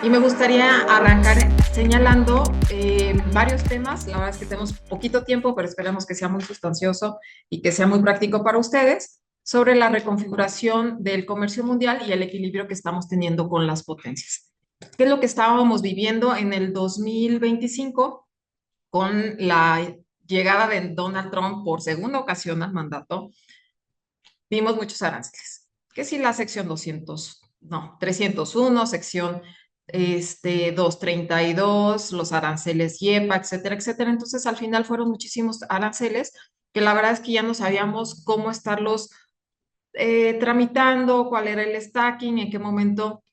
Y me gustaría arrancar señalando varios temas. La verdad es que tenemos poquito tiempo, pero esperamos que sea muy sustancioso y que sea muy práctico para ustedes sobre la reconfiguración del comercio mundial y el equilibrio que estamos teniendo con las potencias. ¿Qué es lo que estábamos viviendo en el 2025 con la llegada de Donald Trump por segunda ocasión al mandato? Vimos muchos aranceles. Que si la sección 200, no, 301, sección 232, los aranceles IEPA, etcétera, etcétera. Entonces, al final fueron muchísimos aranceles que la verdad es que ya no sabíamos cómo estarlos tramitando, cuál era el stacking, en qué momento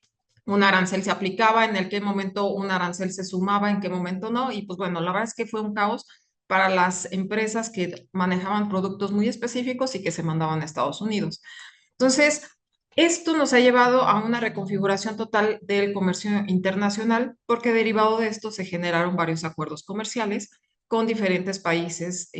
un arancel se aplicaba, en el qué momento un arancel se sumaba, en qué momento no. Y pues bueno, la verdad es que fue un caos para las empresas que manejaban productos muy específicos y que se mandaban a Estados Unidos. Entonces, esto nos ha llevado a una reconfiguración total del comercio internacional, porque derivado de esto se generaron varios acuerdos comerciales con diferentes países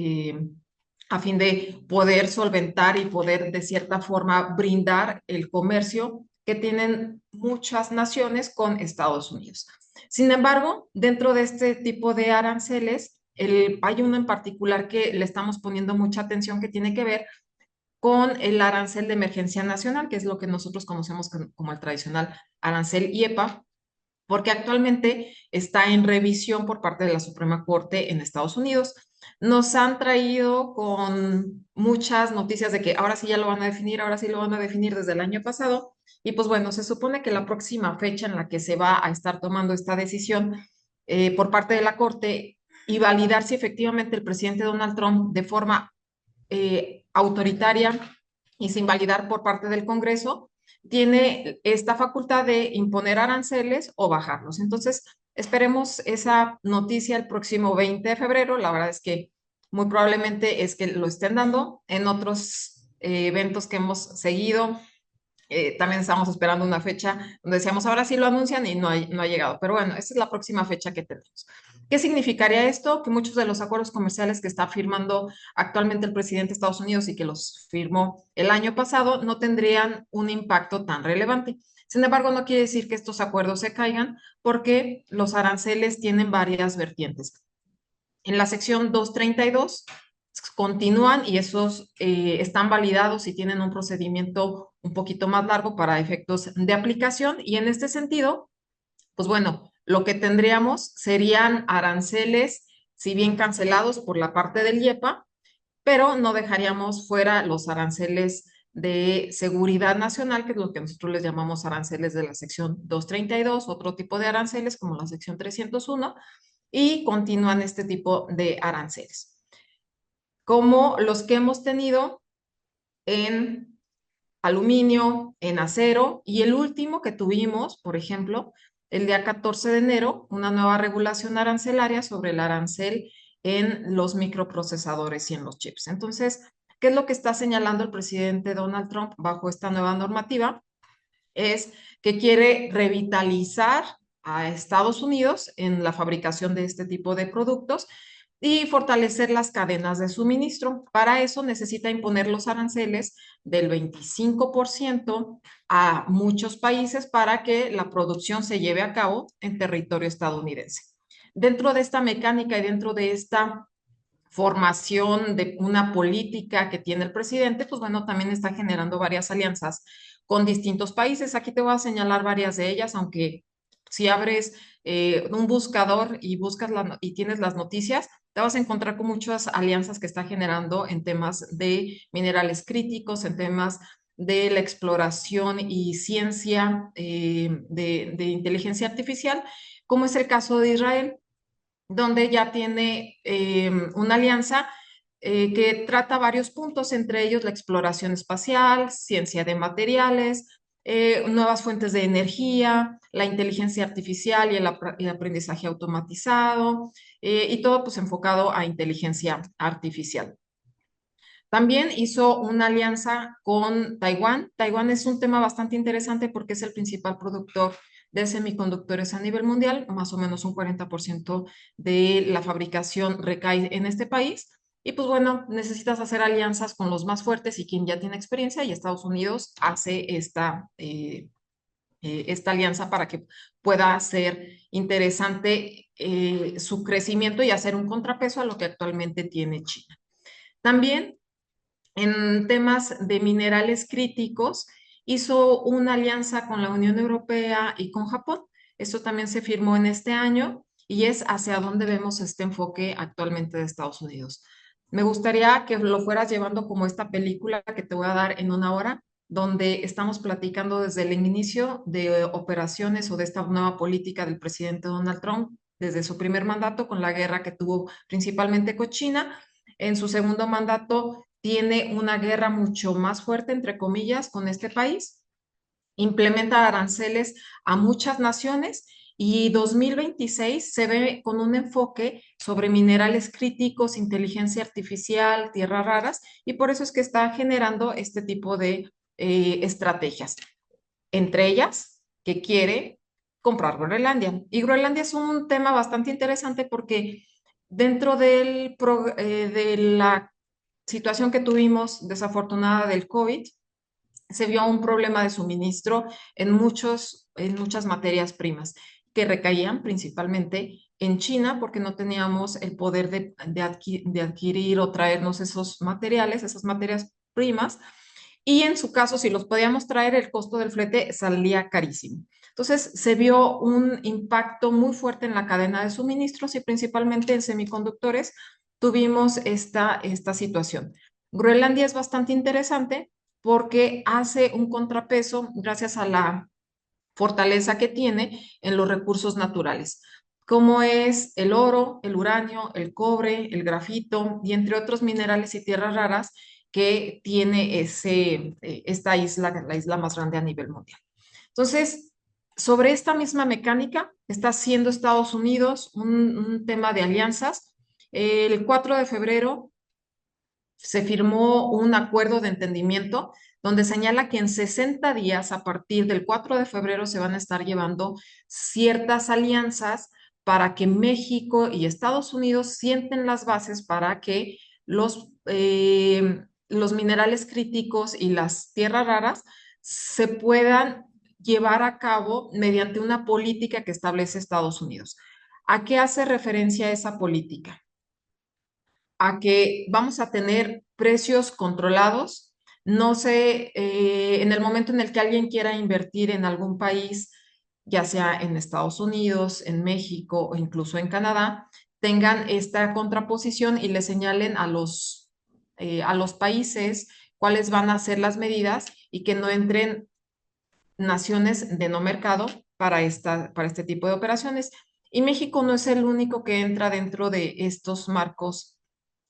a fin de poder solventar y poder de cierta forma brindar el comercio que tienen muchas naciones con Estados Unidos. Sin embargo, dentro de este tipo de aranceles, hay uno en particular que le estamos poniendo mucha atención que tiene que ver con el arancel de emergencia nacional, que es lo que nosotros conocemos como el tradicional arancel IEPA, porque actualmente está en revisión por parte de la Suprema Corte en Estados Unidos. Nos han traído con muchas noticias de que ahora sí ya lo van a definir, ahora sí lo van a definir desde el año pasado. Y pues bueno, se supone que la próxima fecha en la que se va a estar tomando esta decisión por parte de la Corte y validar si efectivamente el presidente Donald Trump de forma autoritaria y sin validar por parte del Congreso, tiene esta facultad de imponer aranceles o bajarlos. Entonces, esperemos esa noticia el próximo 20 de febrero. La verdad es que muy probablemente es que lo estén dando en otros eventos que hemos seguido. También estamos esperando una fecha donde decíamos, ahora sí lo anuncian y no ha llegado. Pero bueno, esta es la próxima fecha que tenemos. ¿Qué significaría esto? Que muchos de los acuerdos comerciales que está firmando actualmente el presidente de Estados Unidos y que los firmó el año pasado no tendrían un impacto tan relevante. Sin embargo, no quiere decir que estos acuerdos se caigan porque los aranceles tienen varias vertientes. En la sección 232 continúan y esos están validados y tienen un procedimiento un poquito más largo para efectos de aplicación. Y en este sentido, pues bueno, lo que tendríamos serían aranceles, si bien cancelados por la parte del IEPA, pero no dejaríamos fuera los aranceles de seguridad nacional, que es lo que nosotros les llamamos aranceles de la sección 232, otro tipo de aranceles como la sección 301, y continúan este tipo de aranceles, como los que hemos tenido en aluminio, en acero, y el último que tuvimos, por ejemplo, el día 14 de enero, una nueva regulación arancelaria sobre el arancel en los microprocesadores y en los chips. Entonces, ¿qué es lo que está señalando el presidente Donald Trump bajo esta nueva normativa? Es que quiere revitalizar a Estados Unidos en la fabricación de este tipo de productos y fortalecer las cadenas de suministro. Para eso necesita imponer los aranceles del 25% a muchos países para que la producción se lleve a cabo en territorio estadounidense. Dentro de esta mecánica y dentro de esta formación de una política que tiene el presidente, pues bueno, también está generando varias alianzas con distintos países. Aquí te voy a señalar varias de ellas, aunque si abres un buscador y buscas y tienes las noticias, te vas a encontrar con muchas alianzas que está generando en temas de minerales críticos, en temas de la exploración y ciencia de inteligencia artificial, como es el caso de Israel, donde ya tiene una alianza que trata varios puntos, entre ellos la exploración espacial, ciencia de materiales, nuevas fuentes de energía, la inteligencia artificial y el aprendizaje automatizado, y todo pues enfocado a inteligencia artificial. También hizo una alianza con Taiwán. Taiwán es un tema bastante interesante porque es el principal productor de semiconductores a nivel mundial, más o menos un 40% de la fabricación recae en este país. Y pues bueno, necesitas hacer alianzas con los más fuertes y quien ya tiene experiencia y Estados Unidos hace esta esta alianza para que pueda ser interesante su crecimiento y hacer un contrapeso a lo que actualmente tiene China. También en temas de minerales críticos, hizo una alianza con la Unión Europea y con Japón. Esto también se firmó en este año y es hacia dónde vemos este enfoque actualmente de Estados Unidos. Me gustaría que lo fueras llevando como esta película que te voy a dar en una hora, donde estamos platicando desde el inicio de operaciones o de esta nueva política del presidente Donald Trump, desde su primer mandato con la guerra que tuvo principalmente con China. En su segundo mandato tiene una guerra mucho más fuerte, entre comillas, con este país, implementa aranceles a muchas naciones y 2026 se ve con un enfoque sobre minerales críticos, inteligencia artificial, tierras raras, y por eso es que está generando este tipo de estrategias. Entre ellas, que quiere comprar Groenlandia. Y Groenlandia es un tema bastante interesante porque dentro de la situación que tuvimos desafortunada del COVID, se vio un problema de suministro en muchas materias primas que recaían principalmente en China porque no teníamos el poder de adquirir o traernos esos materiales, esas materias primas. Y en su caso, si los podíamos traer, el costo del flete salía carísimo. Entonces, se vio un impacto muy fuerte en la cadena de suministros y principalmente en semiconductores tuvimos esta situación. Groenlandia es bastante interesante porque hace un contrapeso gracias a la fortaleza que tiene en los recursos naturales, como es el oro, el uranio, el cobre, el grafito y entre otros minerales y tierras raras que tiene esta isla, la isla más grande a nivel mundial. Entonces, sobre esta misma mecánica está haciendo Estados Unidos un tema de alianzas. El 4 de febrero se firmó un acuerdo de entendimiento donde señala que en 60 días, a partir del 4 de febrero, se van a estar llevando ciertas alianzas para que México y Estados Unidos sienten las bases para que los minerales críticos y las tierras raras se puedan llevar a cabo mediante una política que establece Estados Unidos. ¿A qué hace referencia esa política? A que vamos a tener precios controlados. No sé, en el momento en el que alguien quiera invertir en algún país, ya sea en Estados Unidos, en México o incluso en Canadá, tengan esta contraposición y le señalen a los países cuáles van a ser las medidas y que no entren naciones de no mercado para este tipo de operaciones. Y México no es el único que entra dentro de estos marcos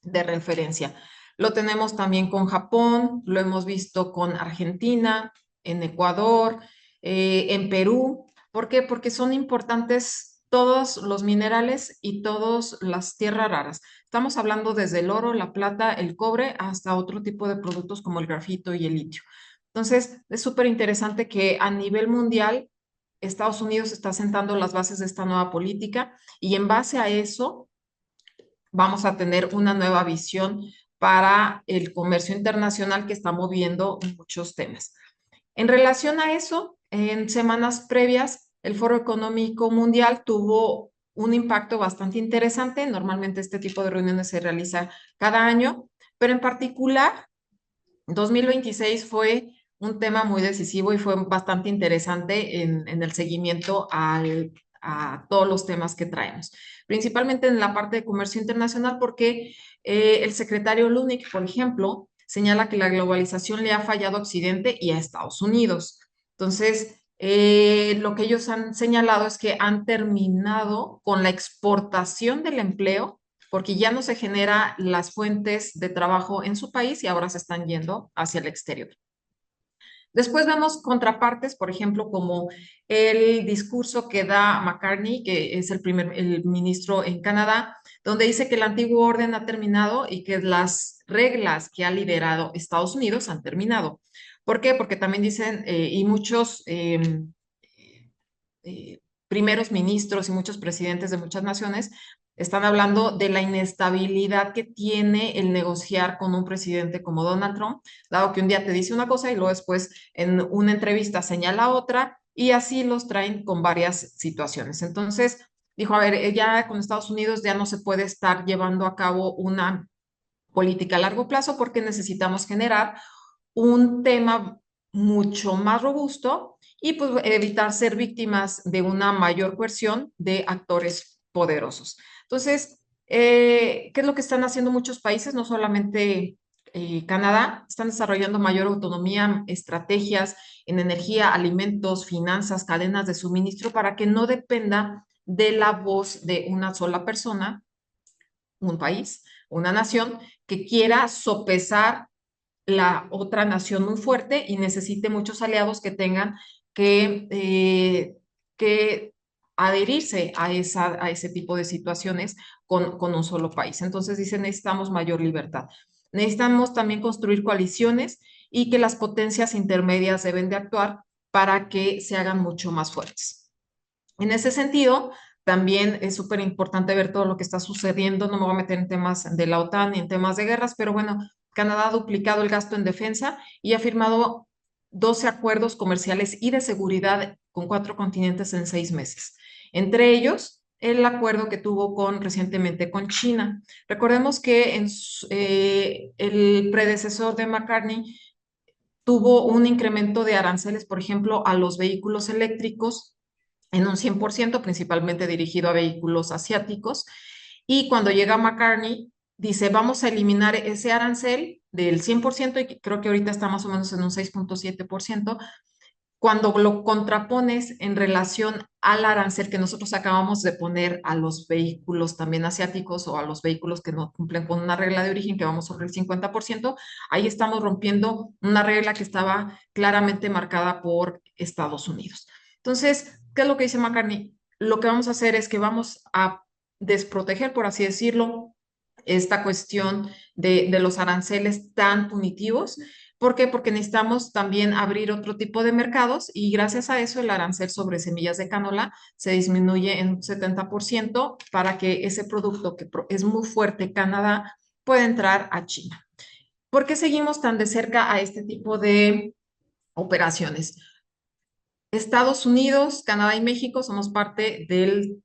de referencia. Lo tenemos también con Japón, lo hemos visto con Argentina, en Ecuador, en Perú. ¿Por qué? Porque son importantes todos los minerales y todas las tierras raras. Estamos hablando desde el oro, la plata, el cobre, hasta otro tipo de productos como el grafito y el litio. Entonces, es súper interesante que a nivel mundial Estados Unidos está sentando las bases de esta nueva política y en base a eso vamos a tener una nueva visión para el comercio internacional que está moviendo muchos temas. En relación a eso, en semanas previas, el Foro Económico Mundial tuvo un impacto bastante interesante. Normalmente este tipo de reuniones se realiza cada año, pero en particular 2026 fue un tema muy decisivo y fue bastante interesante en el seguimiento a todos los temas que traemos, principalmente en la parte de comercio internacional, porque el secretario Lunik, por ejemplo, señala que la globalización le ha fallado a Occidente y a Estados Unidos. Entonces, lo que ellos han señalado es que han terminado con la exportación del empleo porque ya no se genera las fuentes de trabajo en su país y ahora se están yendo hacia el exterior. Después vemos contrapartes, por ejemplo, como el discurso que da McCartney, que es el ministro en Canadá, donde dice que el antiguo orden ha terminado y que las reglas que ha liderado Estados Unidos han terminado. ¿Por qué? Porque también dicen, y muchos primeros ministros y muchos presidentes de muchas naciones están hablando de la inestabilidad que tiene el negociar con un presidente como Donald Trump, dado que un día te dice una cosa y luego después en una entrevista señala otra y así los traen con varias situaciones. Entonces, dijo, a ver, ya con Estados Unidos ya no se puede estar llevando a cabo una política a largo plazo porque necesitamos generar un tema mucho más robusto y pues evitar ser víctimas de una mayor coerción de actores poderosos. Entonces, ¿qué es lo que están haciendo muchos países? No solamente Canadá, están desarrollando mayor autonomía, estrategias en energía, alimentos, finanzas, cadenas de suministro para que no dependa de la voz de una sola persona, un país, una nación que quiera sopesar la otra nación muy fuerte y necesite muchos aliados que tengan que adherirse a ese tipo de situaciones con un solo país. Entonces dicen, necesitamos mayor libertad. Necesitamos también construir coaliciones y que las potencias intermedias deben de actuar para que se hagan mucho más fuertes. En ese sentido, también es súper importante ver todo lo que está sucediendo. No me voy a meter en temas de la OTAN ni en temas de guerras, pero bueno, Canadá ha duplicado el gasto en defensa y ha firmado 12 acuerdos comerciales y de seguridad con 4 continentes en 6 meses. Entre ellos, el acuerdo que tuvo recientemente con China. Recordemos que el predecesor de McCartney tuvo un incremento de aranceles, por ejemplo, a los vehículos eléctricos en un 100%, principalmente dirigido a vehículos asiáticos. Y cuando llega McCartney, dice, vamos a eliminar ese arancel del 100% y creo que ahorita está más o menos en un 6,7%. Cuando lo contrapones en relación al arancel que nosotros acabamos de poner a los vehículos también asiáticos o a los vehículos que no cumplen con una regla de origen que vamos sobre el 50%, ahí estamos rompiendo una regla que estaba claramente marcada por Estados Unidos. Entonces, ¿qué es lo que dice McCartney? Lo que vamos a hacer es que vamos a desproteger, por así decirlo, esta cuestión de los aranceles tan punitivos. ¿Por qué? Porque necesitamos también abrir otro tipo de mercados y gracias a eso el arancel sobre semillas de canola se disminuye en un 70% para que ese producto que es muy fuerte, Canadá, pueda entrar a China. ¿Por qué seguimos tan de cerca a este tipo de operaciones? Estados Unidos, Canadá y México somos parte del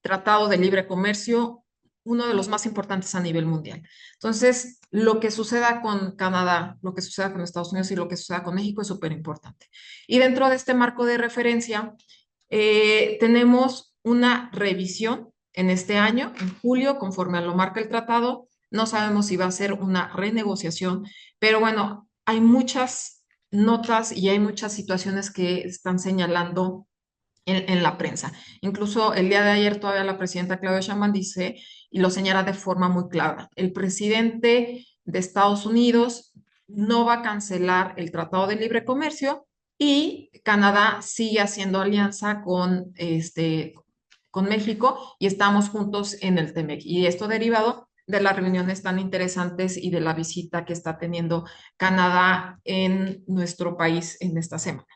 Tratado de Libre Comercio, uno de los más importantes a nivel mundial. Entonces, lo que suceda con Canadá, lo que suceda con Estados Unidos y lo que suceda con México es súper importante. Y dentro de este marco de referencia, tenemos una revisión en este año, en julio, conforme a lo marca el tratado. No sabemos si va a ser una renegociación, pero bueno, hay muchas notas y hay muchas situaciones que están señalando en la prensa. Incluso el día de ayer todavía la presidenta Claudia Sheinbaum dice y lo señala de forma muy clara. El presidente de Estados Unidos no va a cancelar el Tratado de Libre Comercio y Canadá sigue haciendo alianza con México y estamos juntos en el TEMEC. Y esto derivado de las reuniones tan interesantes y de la visita que está teniendo Canadá en nuestro país en esta semana.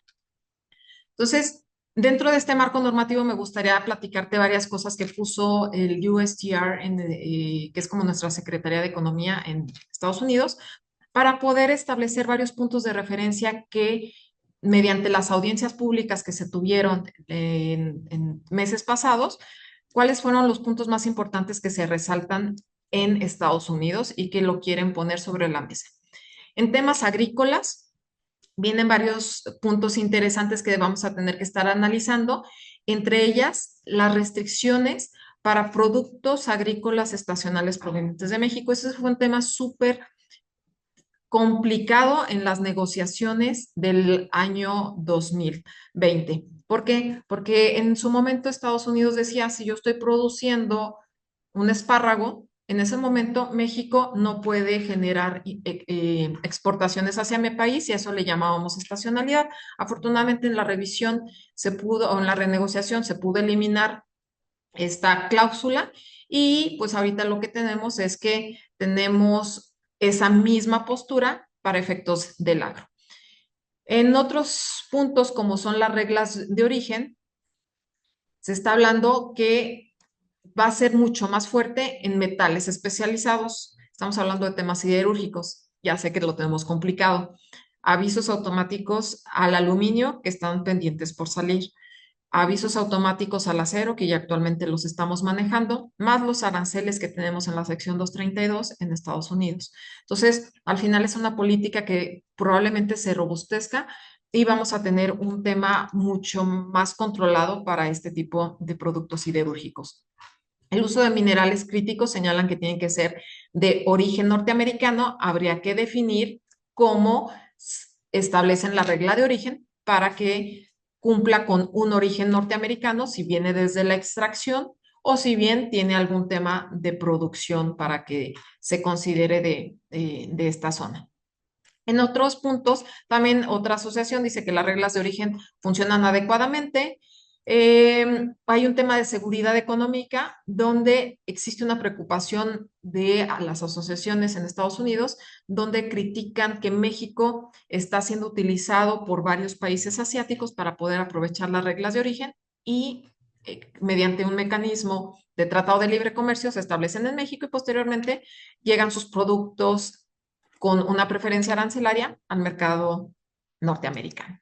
Entonces, dentro de este marco normativo me gustaría platicarte varias cosas que puso el USTR, que es como nuestra Secretaría de Economía en Estados Unidos, para poder establecer varios puntos de referencia que mediante las audiencias públicas que se tuvieron en meses pasados, cuáles fueron los puntos más importantes que se resaltan en Estados Unidos y que lo quieren poner sobre la mesa. En temas agrícolas, vienen varios puntos interesantes que vamos a tener que estar analizando, entre ellas las restricciones para productos agrícolas estacionales provenientes de México. Ese fue un tema súper complicado en las negociaciones del año 2020. ¿Por qué? Porque en su momento Estados Unidos decía, si yo estoy produciendo un espárrago, en ese momento México no puede generar exportaciones hacia mi país y a eso le llamábamos estacionalidad. Afortunadamente en la revisión se pudo, o en la renegociación se pudo eliminar esta cláusula y pues ahorita lo que tenemos es que tenemos esa misma postura para efectos del agro. En otros puntos, como son las reglas de origen, se está hablando que va a ser mucho más fuerte en metales especializados. Estamos hablando de temas siderúrgicos. Ya sé que lo tenemos complicado. avisos automáticos al aluminio que están pendientes por salir, avisos automáticos al acero, que ya actualmente los estamos manejando, más los aranceles que tenemos en la sección 232 en Estados Unidos. Entonces, al final es una política que probablemente se robustezca y vamos a tener un tema mucho más controlado para este tipo de productos siderúrgicos. El uso de minerales críticos señalan que tienen que ser de origen norteamericano. Habría que definir cómo establecen la regla de origen para que cumpla con un origen norteamericano, si viene desde la extracción o si bien tiene algún tema de producción para que se considere de esta zona. En otros puntos, también otra asociación dice que las reglas de origen funcionan adecuadamente. Hay un tema de seguridad económica donde existe una preocupación de las asociaciones en Estados Unidos, donde critican que México está siendo utilizado por varios países asiáticos para poder aprovechar las reglas de origen y mediante un mecanismo de tratado de libre comercio se establecen en México y posteriormente llegan sus productos con una preferencia arancelaria al mercado norteamericano.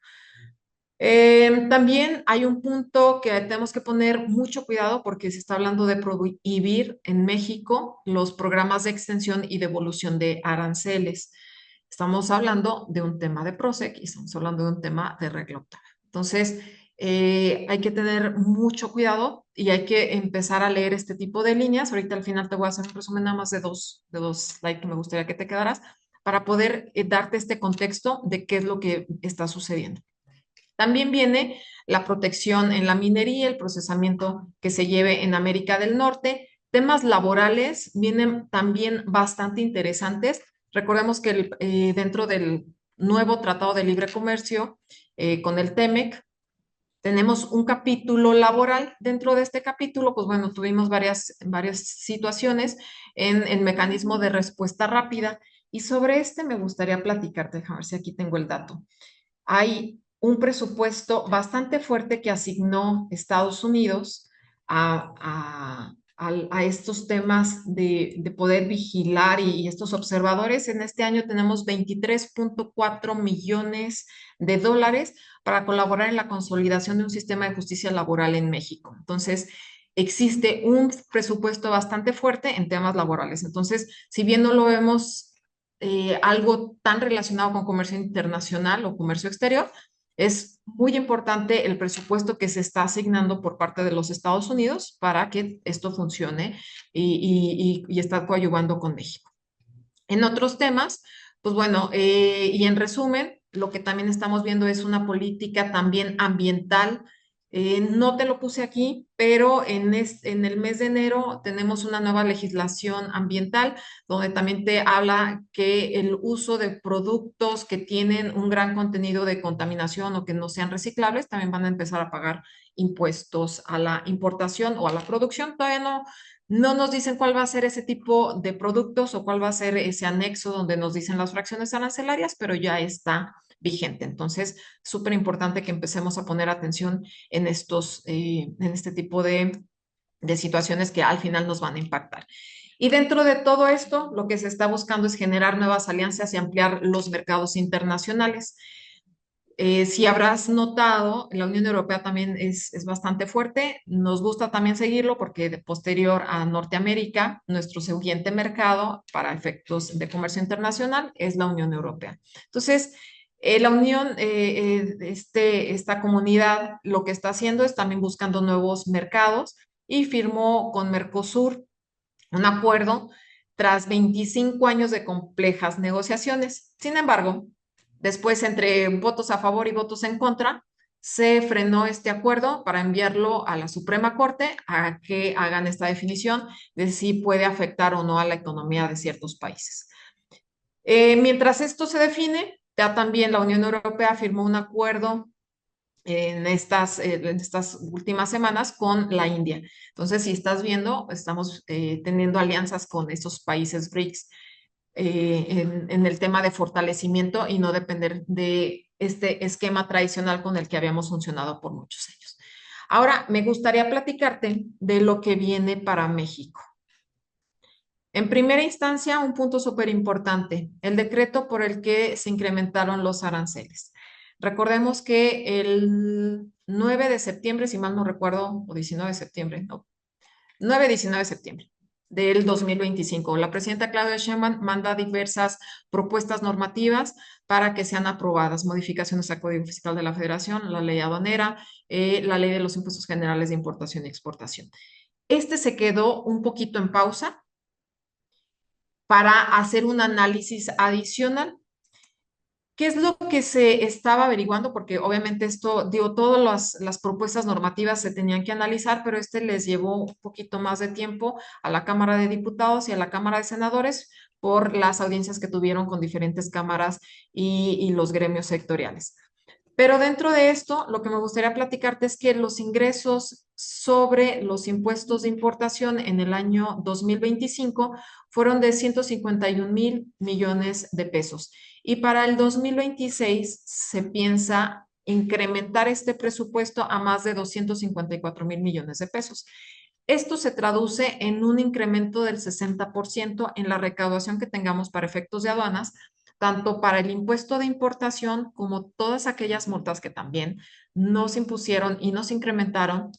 También hay un punto que tenemos que poner mucho cuidado porque se está hablando de prohibir en México los programas de extensión y devolución de aranceles. Estamos hablando de un tema de PROSEC y estamos hablando de un tema de regla octava. Entonces, hay que tener mucho cuidado y hay que empezar a leer este tipo de líneas. Ahorita al final te voy a hacer un resumen nada más de dos slides que me gustaría que te quedaras para poder darte este contexto de qué es lo que está sucediendo. También viene la protección en la minería, el procesamiento que se lleve en América del Norte. Temas laborales vienen también bastante interesantes. Recordemos que dentro del nuevo Tratado de Libre Comercio con el TEMEC, tenemos un capítulo laboral. Dentro de este capítulo, pues bueno, tuvimos varias situaciones en el mecanismo de respuesta rápida y sobre este me gustaría platicarte, déjame ver si aquí tengo el dato. Hay un presupuesto bastante fuerte que asignó Estados Unidos a estos temas de poder vigilar y estos observadores. En este año tenemos 23.4 millones de dólares para colaborar en la consolidación de un sistema de justicia laboral en México. Entonces, existe un presupuesto bastante fuerte en temas laborales. Entonces, si bien no lo vemos algo tan relacionado con comercio internacional o comercio exterior, es muy importante el presupuesto que se está asignando por parte de los Estados Unidos para que esto funcione y está coadyuvando con México. En otros temas, pues bueno, y en resumen, lo que también estamos viendo es una política también ambiental. No te lo puse aquí, pero en el mes de enero tenemos una nueva legislación ambiental donde también te habla que el uso de productos que tienen un gran contenido de contaminación o que no sean reciclables también van a empezar a pagar impuestos a la importación o a la producción. Todavía no nos dicen cuál va a ser ese tipo de productos o cuál va a ser ese anexo donde nos dicen las fracciones arancelarias, pero ya está vigente. Entonces, súper importante que empecemos a poner atención en este tipo de situaciones que al final nos van a impactar. Y dentro de todo esto, lo que se está buscando es generar nuevas alianzas y ampliar los mercados internacionales. Si habrás notado, la Unión Europea también es bastante fuerte. Nos gusta también seguirlo porque posterior a Norteamérica, nuestro siguiente mercado para efectos de comercio internacional es la Unión Europea. Entonces, la Unión, esta comunidad, lo que está haciendo es también buscando nuevos mercados y firmó con Mercosur un acuerdo tras 25 años de complejas negociaciones. Sin embargo, después, entre votos a favor y votos en contra, se frenó este acuerdo para enviarlo a la Suprema Corte a que hagan esta definición de si puede afectar o no a la economía de ciertos países. Mientras esto se define, ya también la Unión Europea firmó un acuerdo en estas últimas semanas con la India. Entonces, si estás viendo, estamos teniendo alianzas con estos países BRICS en el tema de fortalecimiento y no depender de este esquema tradicional con el que habíamos funcionado por muchos años. Ahora, me gustaría platicarte de lo que viene para México. En primera instancia, un punto súper importante, el decreto por el que se incrementaron los aranceles. Recordemos que el 9 de septiembre, si mal no recuerdo, o 19 de septiembre, no, 9-19 de septiembre del 2025. La presidenta Claudia Sheinbaum manda diversas propuestas normativas para que sean aprobadas, modificaciones al Código Fiscal de la Federación, la ley aduanera, la ley de los impuestos generales de importación y exportación. Este se quedó un poquito en pausa para hacer un análisis adicional. ¿Qué es lo que se estaba averiguando? Porque obviamente esto, digo, todas las propuestas normativas se tenían que analizar, pero este les llevó un poquito más de tiempo a la Cámara de Diputados y a la Cámara de Senadores por las audiencias que tuvieron con diferentes cámaras y los gremios sectoriales. Pero dentro de esto, lo que me gustaría platicarte es que los ingresos sobre los impuestos de importación en el año 2025 fueron de 151.000 millones de pesos. Y para el 2026 se piensa incrementar este presupuesto a más de 254.000 millones de pesos. Esto se traduce en un incremento del 60% en la recaudación que tengamos para efectos de aduanas, tanto para el impuesto de importación como todas aquellas multas que también nos impusieron y nos incrementaron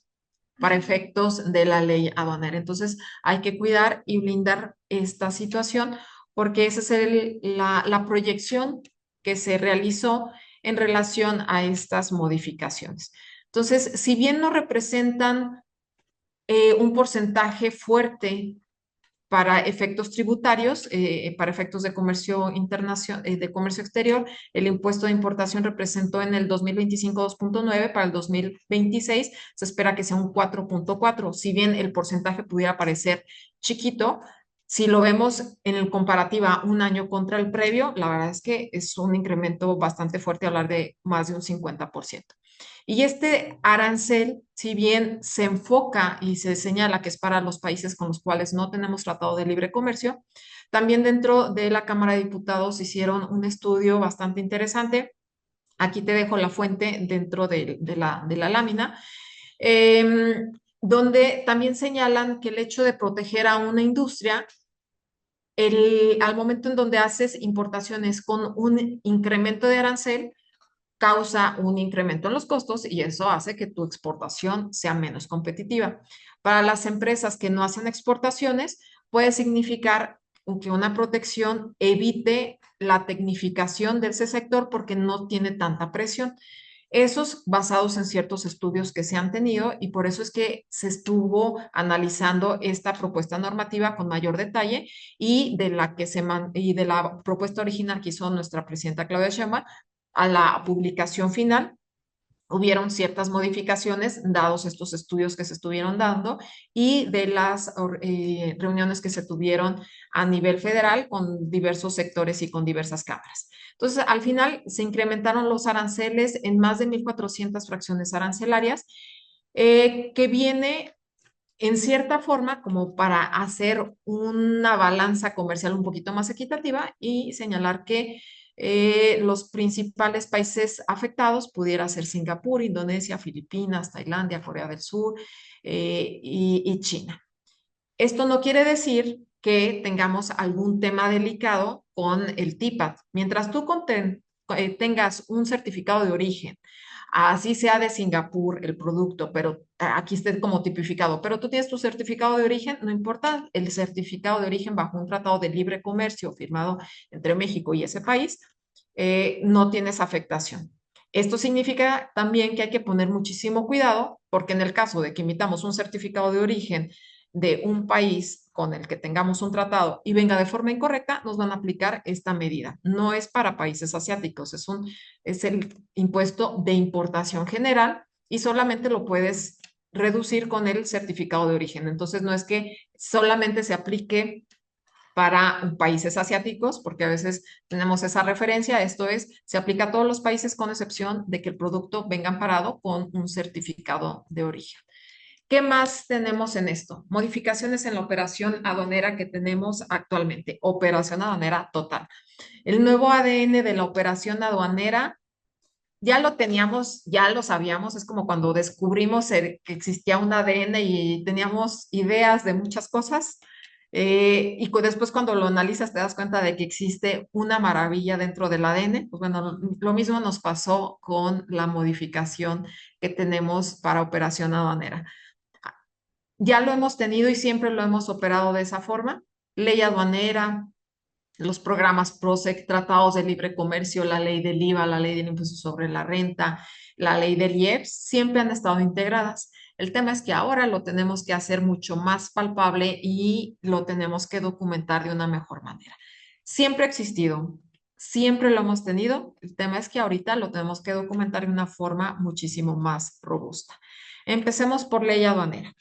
para efectos de la ley aduanera. Entonces, hay que cuidar y blindar esta situación porque esa es la proyección que se realizó en relación a estas modificaciones. Entonces, si bien no representan un porcentaje fuerte para efectos tributarios, para efectos de comercio internacional, de comercio exterior, el impuesto de importación representó en el 2025 2.9, para el 2026 se espera que sea un 4.4. Si bien el porcentaje pudiera parecer chiquito, si lo vemos en el comparativa un año contra el previo, la verdad es que es un incremento bastante fuerte, hablar de más de un 50%. Y este arancel, si bien se enfoca y se señala que es para los países con los cuales no tenemos tratado de libre comercio, también dentro de la Cámara de Diputados hicieron un estudio bastante interesante. Aquí te dejo la fuente dentro de la lámina, donde también señalan que el hecho de proteger a una industria al momento en donde haces importaciones con un incremento de arancel, causa un incremento en los costos y eso hace que tu exportación sea menos competitiva. Para las empresas que no hacen exportaciones, puede significar que una protección evite la tecnificación de ese sector porque no tiene tanta presión. Esos basados en ciertos estudios que se han tenido y por eso es que se estuvo analizando esta propuesta normativa con mayor detalle y de la propuesta original que hizo nuestra presidenta Claudia Sheinbaum a la publicación final. Hubieron ciertas modificaciones dados estos estudios que se estuvieron dando y de las reuniones que se tuvieron a nivel federal con diversos sectores y con diversas cámaras. Entonces, al final se incrementaron los aranceles en más de 1.400 fracciones arancelarias, que viene en cierta forma como para hacer una balanza comercial un poquito más equitativa y señalar que los principales países afectados pudiera ser Singapur, Indonesia, Filipinas, Tailandia, Corea del Sur y China. Esto no quiere decir que tengamos algún tema delicado con el TIPAD. Mientras tú tengas un certificado de origen, así sea de Singapur el producto, pero aquí esté como tipificado, pero tú tienes tu certificado de origen, no importa el certificado de origen bajo un tratado de libre comercio firmado entre México y ese país, no tienes afectación. Esto significa también que hay que poner muchísimo cuidado porque en el caso de que emitamos un certificado de origen de un país con el que tengamos un tratado y venga de forma incorrecta, nos van a aplicar esta medida. No es para países asiáticos, es el impuesto de importación general y solamente lo puedes reducir con el certificado de origen. Entonces, no es que solamente se aplique para países asiáticos, porque a veces tenemos esa referencia, esto es, se aplica a todos los países con excepción de que el producto venga amparado con un certificado de origen. ¿Qué más tenemos en esto? Modificaciones en la operación aduanera que tenemos actualmente. Operación aduanera total. El nuevo ADN de la operación aduanera ya lo teníamos, ya lo sabíamos. Es como cuando descubrimos que existía un ADN y teníamos ideas de muchas cosas. Después cuando lo analizas te das cuenta de que existe una maravilla dentro del ADN. Pues bueno, lo mismo nos pasó con la modificación que tenemos para operación aduanera. Ya lo hemos tenido y siempre lo hemos operado de esa forma. Ley aduanera, los programas PROSEC, tratados de libre comercio, la ley del IVA, la ley del impuesto sobre la renta, la ley del IEPS, siempre han estado integradas. El tema es que ahora lo tenemos que hacer mucho más palpable y lo tenemos que documentar de una mejor manera. Siempre ha existido, siempre lo hemos tenido. El tema es que ahorita lo tenemos que documentar de una forma muchísimo más robusta. Empecemos por ley aduanera.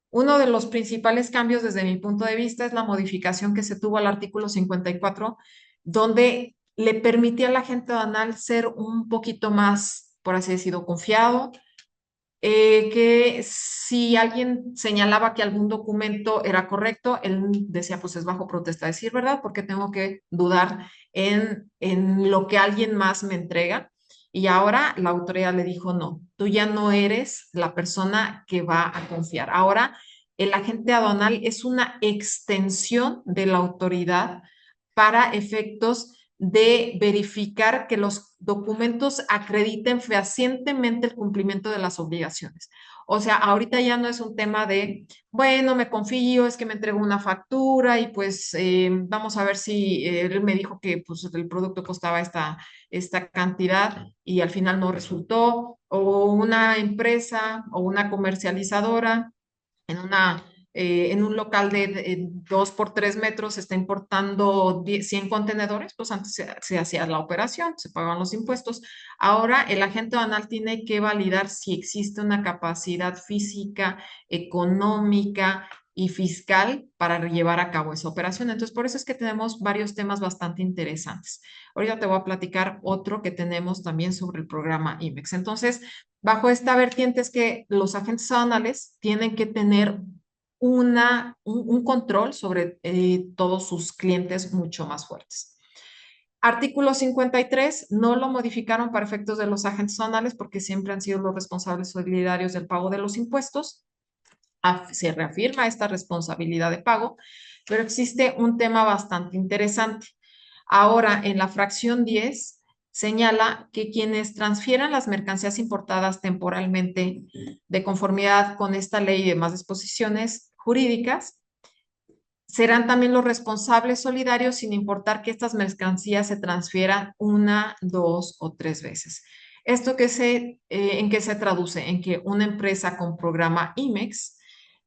Uno de los principales cambios desde mi punto de vista es la modificación que se tuvo al artículo 54, donde le permitía a la gente aduanal ser un poquito más, por así decirlo, confiado, que si alguien señalaba que algún documento era correcto, él decía, pues es bajo protesta decir verdad, porque tengo que dudar en lo que alguien más me entrega. Y ahora la autoridad le dijo, no, tú ya no eres la persona que va a confiar. Ahora el agente aduanal es una extensión de la autoridad para efectos de verificar que los documentos acrediten fehacientemente el cumplimiento de las obligaciones. O sea, ahorita ya no es un tema de, bueno, me confío, es que me entregó una factura y pues vamos a ver si él me dijo que pues, el producto costaba esta cantidad y al final no resultó, o una empresa o una comercializadora en un local de 2 por 3 metros está importando 100 contenedores, pues antes se hacía la operación, se pagaban los impuestos. Ahora el agente aduanal tiene que validar si existe una capacidad física, económica y fiscal para llevar a cabo esa operación. Entonces, por eso es que tenemos varios temas bastante interesantes. Ahorita te voy a platicar otro que tenemos también sobre el programa IMEX. Entonces, bajo esta vertiente es que los agentes aduanales tienen que tener un control sobre todos sus clientes mucho más fuertes. Artículo 53, no lo modificaron para efectos de los agentes aduanales porque siempre han sido los responsables solidarios del pago de los impuestos. Se reafirma esta responsabilidad de pago, pero existe un tema bastante interesante. Ahora, en la fracción 10, señala que quienes transfieran las mercancías importadas temporalmente de conformidad con esta ley y demás disposiciones jurídicas serán también los responsables solidarios sin importar que estas mercancías se transfieran una, dos o tres veces. ¿En qué se traduce? En que una empresa con programa IMEX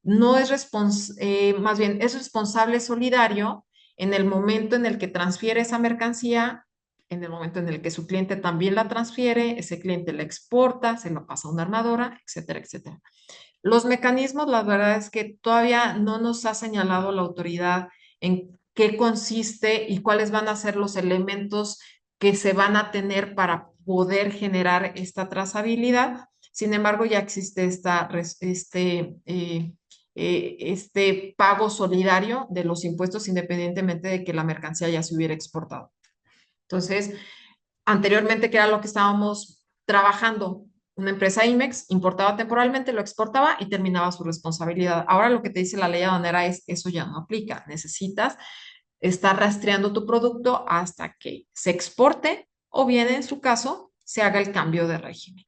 no es más bien es responsable solidario en el momento en el que transfiere esa mercancía, en el momento en el que su cliente también la transfiere, ese cliente la exporta, se la pasa a una armadora, etcétera, etcétera. Los mecanismos, la verdad es que todavía no nos ha señalado la autoridad en qué consiste y cuáles van a ser los elementos que se van a tener para poder generar esta trazabilidad. Sin embargo, ya existe este pago solidario de los impuestos independientemente de que la mercancía ya se hubiera exportado. Entonces, anteriormente, que era lo que estábamos trabajando, una empresa IMEX importaba temporalmente, lo exportaba y terminaba su responsabilidad. Ahora lo que te dice la ley aduanera es, eso ya no aplica. Necesitas estar rastreando tu producto hasta que se exporte o bien, en su caso, se haga el cambio de régimen.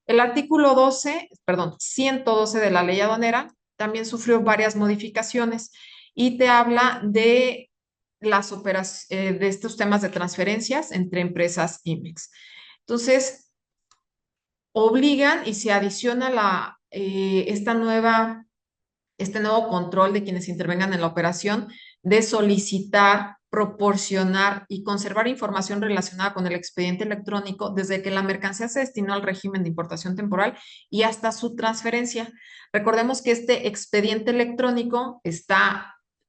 El artículo 12, perdón, 112 de la ley aduanera también sufrió varias modificaciones y te habla de de estos temas de transferencias entre empresas IMEX. Entonces, obligan y se adiciona este nuevo control de quienes intervengan en la operación de solicitar, proporcionar y conservar información relacionada con el expediente electrónico desde que la mercancía se destinó al régimen de importación temporal y hasta su transferencia. Recordemos que este expediente electrónico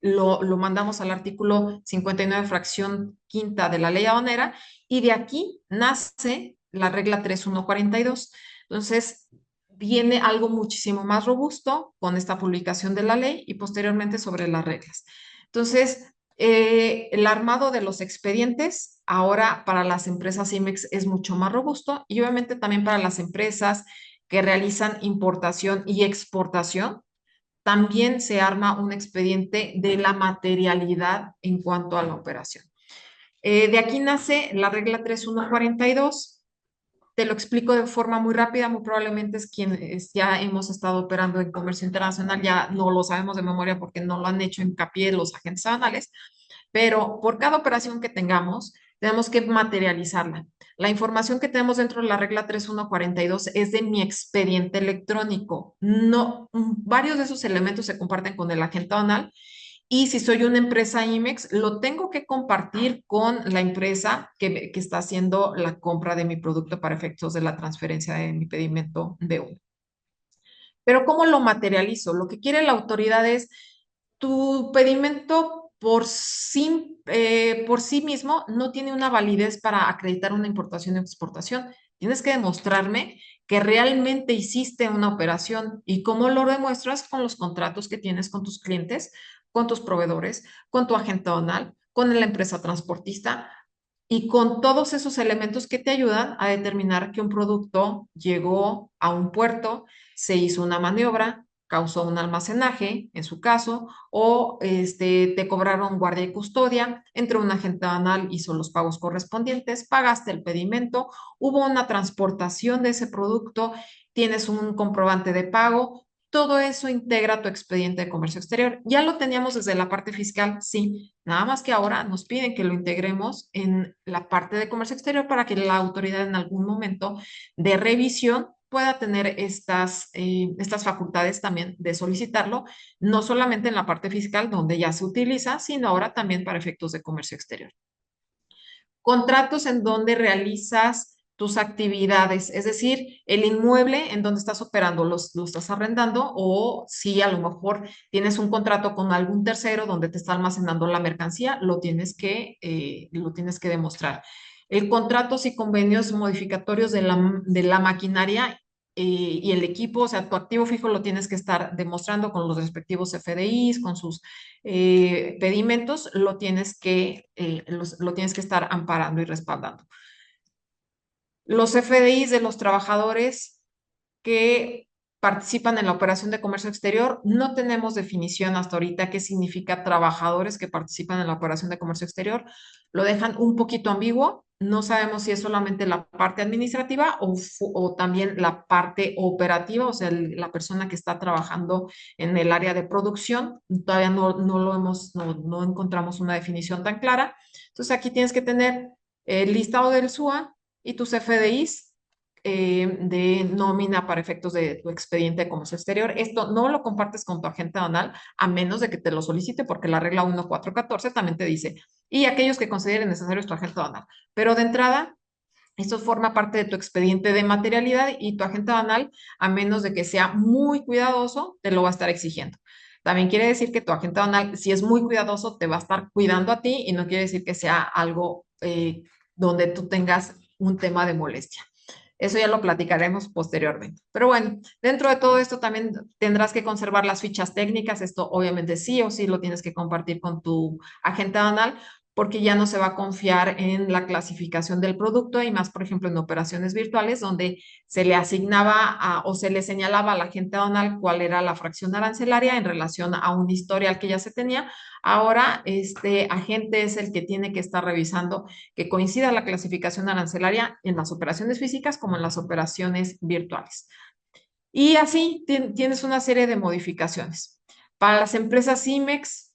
lo mandamos al artículo 59, fracción quinta de la ley aduanera, y de aquí nace la regla 3142. Entonces, viene algo muchísimo más robusto con esta publicación de la ley y posteriormente sobre las reglas. Entonces, el armado de los expedientes ahora para las empresas IMEX es mucho más robusto y obviamente también para las empresas que realizan importación y exportación también se arma un expediente de la materialidad en cuanto a la operación. De aquí nace la regla 3142. Te lo explico de forma muy rápida, muy probablemente es quienes ya hemos estado operando en comercio internacional, ya no lo sabemos de memoria porque no lo han hecho hincapié los agentes aduanales, pero por cada operación que tengamos, tenemos que materializarla. La información que tenemos dentro de la regla 3142 es de mi expediente electrónico. No, varios de esos elementos se comparten con el agente aduanal y si soy una empresa IMEX, lo tengo que compartir con la empresa que está haciendo la compra de mi producto para efectos de la transferencia de mi pedimento de uno. Pero ¿cómo lo materializo? Lo que quiere la autoridad es tu pedimento por sí mismo no tiene una validez para acreditar una importación o exportación. Tienes que demostrarme que realmente hiciste una operación. ¿Y cómo lo demuestras? Con los contratos que tienes con tus clientes, con tus proveedores, con tu agente aduanal, con la empresa transportista y con todos esos elementos que te ayudan a determinar que un producto llegó a un puerto, se hizo una maniobra, causó un almacenaje, en su caso, o te cobraron guardia y custodia, entró un agente aduanal, hizo los pagos correspondientes, pagaste el pedimento, hubo una transportación de ese producto, tienes un comprobante de pago. Todo eso integra tu expediente de comercio exterior. Ya lo teníamos desde la parte fiscal, sí, nada más que ahora nos piden que lo integremos en la parte de comercio exterior para que la autoridad en algún momento de revisión pueda tener estas facultades también de solicitarlo, no solamente en la parte fiscal donde ya se utiliza, sino ahora también para efectos de comercio exterior. Contratos en donde realizas tus actividades, es decir, el inmueble en donde estás operando, lo estás arrendando o si a lo mejor tienes un contrato con algún tercero donde te está almacenando la mercancía, lo tienes que demostrar. El contratos y convenios modificatorios de la maquinaria y el equipo, o sea, tu activo fijo lo tienes que estar demostrando con los respectivos FDIs, con sus pedimentos, lo tienes que estar amparando y respaldando. Los FDIs de los trabajadores que participan en la operación de comercio exterior. No tenemos definición hasta ahorita qué significa trabajadores que participan en la operación de comercio exterior. Lo dejan un poquito ambiguo. No sabemos si es solamente la parte administrativa o también la parte operativa, o sea, la persona que está trabajando en el área de producción. Todavía no encontramos una definición tan clara. Entonces aquí tienes que tener el listado del SUA y tus FDIs de nómina para efectos de tu expediente de comercio exterior. Esto no lo compartes con tu agente aduanal a menos de que te lo solicite, porque la regla 1414 también te dice, y aquellos que consideren necesarios tu agente aduanal. Pero de entrada, esto forma parte de tu expediente de materialidad y tu agente aduanal, a menos de que sea muy cuidadoso, te lo va a estar exigiendo. También quiere decir que tu agente aduanal, si es muy cuidadoso, te va a estar cuidando a ti y no quiere decir que sea algo donde tú tengas un tema de molestia. Eso ya lo platicaremos posteriormente. Pero bueno, dentro de todo esto también tendrás que conservar las fichas técnicas. Esto obviamente sí o sí lo tienes que compartir con tu agente aduanal porque ya no se va a confiar en la clasificación del producto y más, por ejemplo, en operaciones virtuales donde se le asignaba o se le señalaba al agente aduanal cuál era la fracción arancelaria en relación a un historial que ya se tenía. Ahora, este agente es el que tiene que estar revisando que coincida la clasificación arancelaria en las operaciones físicas como en las operaciones virtuales. Y así tienes una serie de modificaciones. Para las empresas IMEX,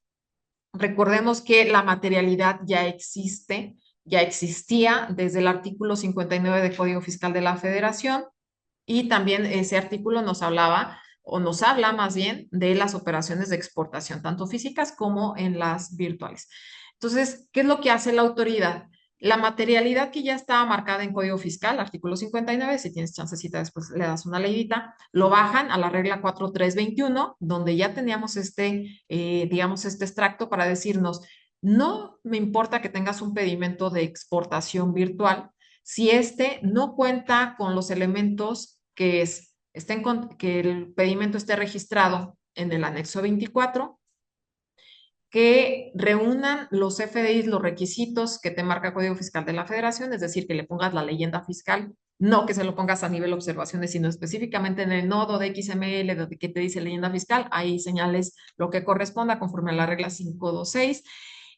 recordemos que la materialidad ya existe, ya existía desde el artículo 59 del Código Fiscal de la Federación y también ese artículo nos hablaba o nos habla más bien de las operaciones de exportación, tanto físicas como en las virtuales. Entonces, ¿qué es lo que hace la autoridad? La materialidad que ya estaba marcada en Código Fiscal, artículo 59, si tienes chancecita después le das una leidita, lo bajan a la regla 4321, donde ya teníamos digamos, este extracto para decirnos, no me importa que tengas un pedimento de exportación virtual, si este no cuenta con los elementos que el pedimento esté registrado en el anexo 24, que reúnan los FDIs, los requisitos que te marca el Código Fiscal de la Federación, es decir, que le pongas la leyenda fiscal no que se lo pongas a nivel observaciones, sino específicamente en el nodo de XML, donde que te dice leyenda fiscal, ahí señales lo que corresponda conforme a la regla 526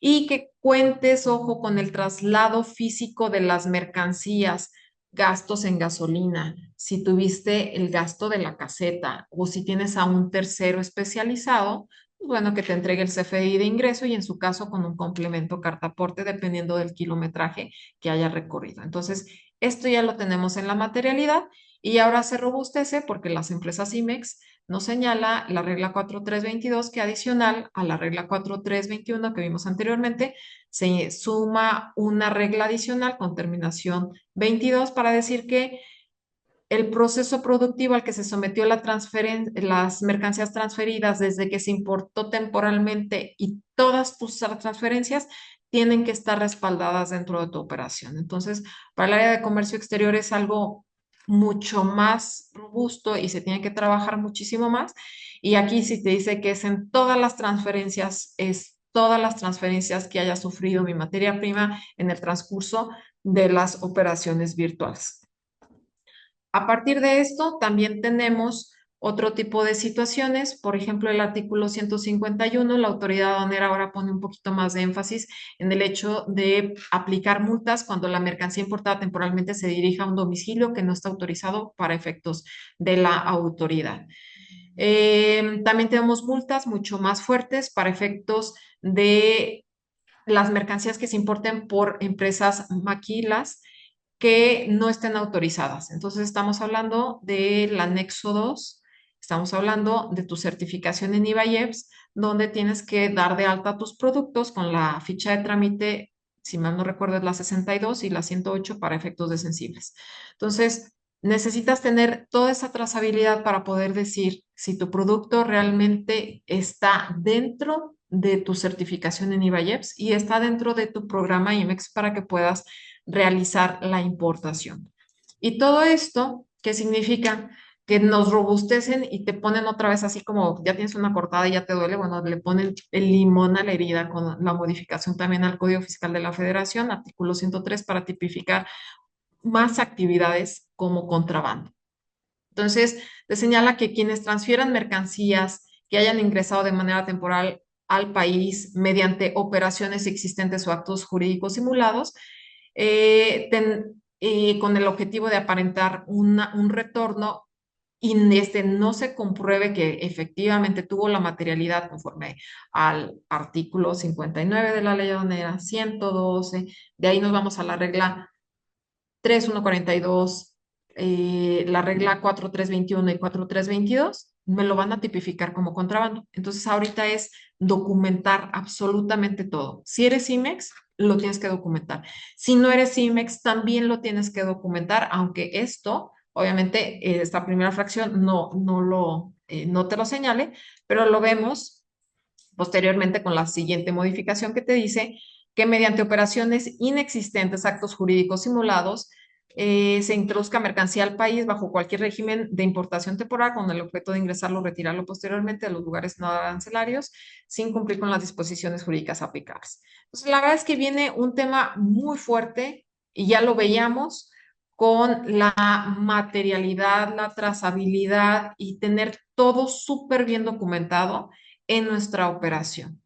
y que cuentes, ojo, con el traslado físico de las mercancías, gastos en gasolina, si tuviste el gasto de la caseta o si tienes a un tercero especializado, pues bueno, que te entregue el CFDI de ingreso y en su caso con un complemento carta aporte dependiendo del kilometraje que haya recorrido. Entonces, esto ya lo tenemos en la materialidad y ahora se robustece porque las empresas IMEX nos señala la regla 4322 que adicional a la regla 4321 que vimos anteriormente, se suma una regla adicional con terminación 22 para decir que el proceso productivo al que se sometió las mercancías transferidas desde que se importó temporalmente y todas tus transferencias tienen que estar respaldadas dentro de tu operación. Entonces, para el área de comercio exterior es algo mucho más robusto y se tiene que trabajar muchísimo más. Y aquí si te dice que es en todas las transferencias, es todas las transferencias que haya sufrido mi materia prima en el transcurso de las operaciones virtuales. A partir de esto, también tenemos otro tipo de situaciones, por ejemplo, el artículo 151, la autoridad aduanera ahora pone un poquito más de énfasis en el hecho de aplicar multas cuando la mercancía importada temporalmente se dirija a un domicilio que no está autorizado para efectos de la autoridad. También tenemos multas mucho más fuertes para efectos de las mercancías que se importen por empresas maquilas que no estén autorizadas. Entonces estamos hablando del anexo 2, estamos hablando de tu certificación en IVAIEPS, donde tienes que dar de alta tus productos con la ficha de trámite, si mal no recuerdo es la 62 y la 108 para efectos de sensibles. Entonces, necesitas tener toda esa trazabilidad para poder decir si tu producto realmente está dentro de tu certificación en IVAIEPS y está dentro de tu programa IMEX para que puedas realizar la importación. Y todo esto, ¿qué significa? Que nos robustecen y te ponen otra vez así como ya tienes una cortada y ya te duele, bueno, le ponen el limón a la herida con la modificación también al Código Fiscal de la Federación, artículo 103, para tipificar más actividades como contrabando. Entonces, te señala que quienes transfieran mercancías que hayan ingresado de manera temporal al país mediante operaciones existentes o actos jurídicos simulados, con el objetivo de aparentar un retorno y no se compruebe que efectivamente tuvo la materialidad conforme al artículo 59 de la ley aduanera, 112, de ahí nos vamos a la regla 3142, la regla 4321 y 4322, me lo van a tipificar como contrabando. Entonces, ahorita es documentar absolutamente todo. Si eres IMEX, lo tienes que documentar. Si no eres IMEX, también lo tienes que documentar, aunque esto, obviamente, esta primera fracción no te lo señale, pero lo vemos posteriormente con la siguiente modificación que te dice que mediante operaciones inexistentes, actos jurídicos simulados, se introduzca mercancía al país bajo cualquier régimen de importación temporal con el objeto de ingresarlo o retirarlo posteriormente de los lugares no arancelarios sin cumplir con las disposiciones jurídicas aplicables. Entonces, la verdad es que viene un tema muy fuerte y ya lo veíamos con la materialidad, la trazabilidad y tener todo súper bien documentado en nuestra operación.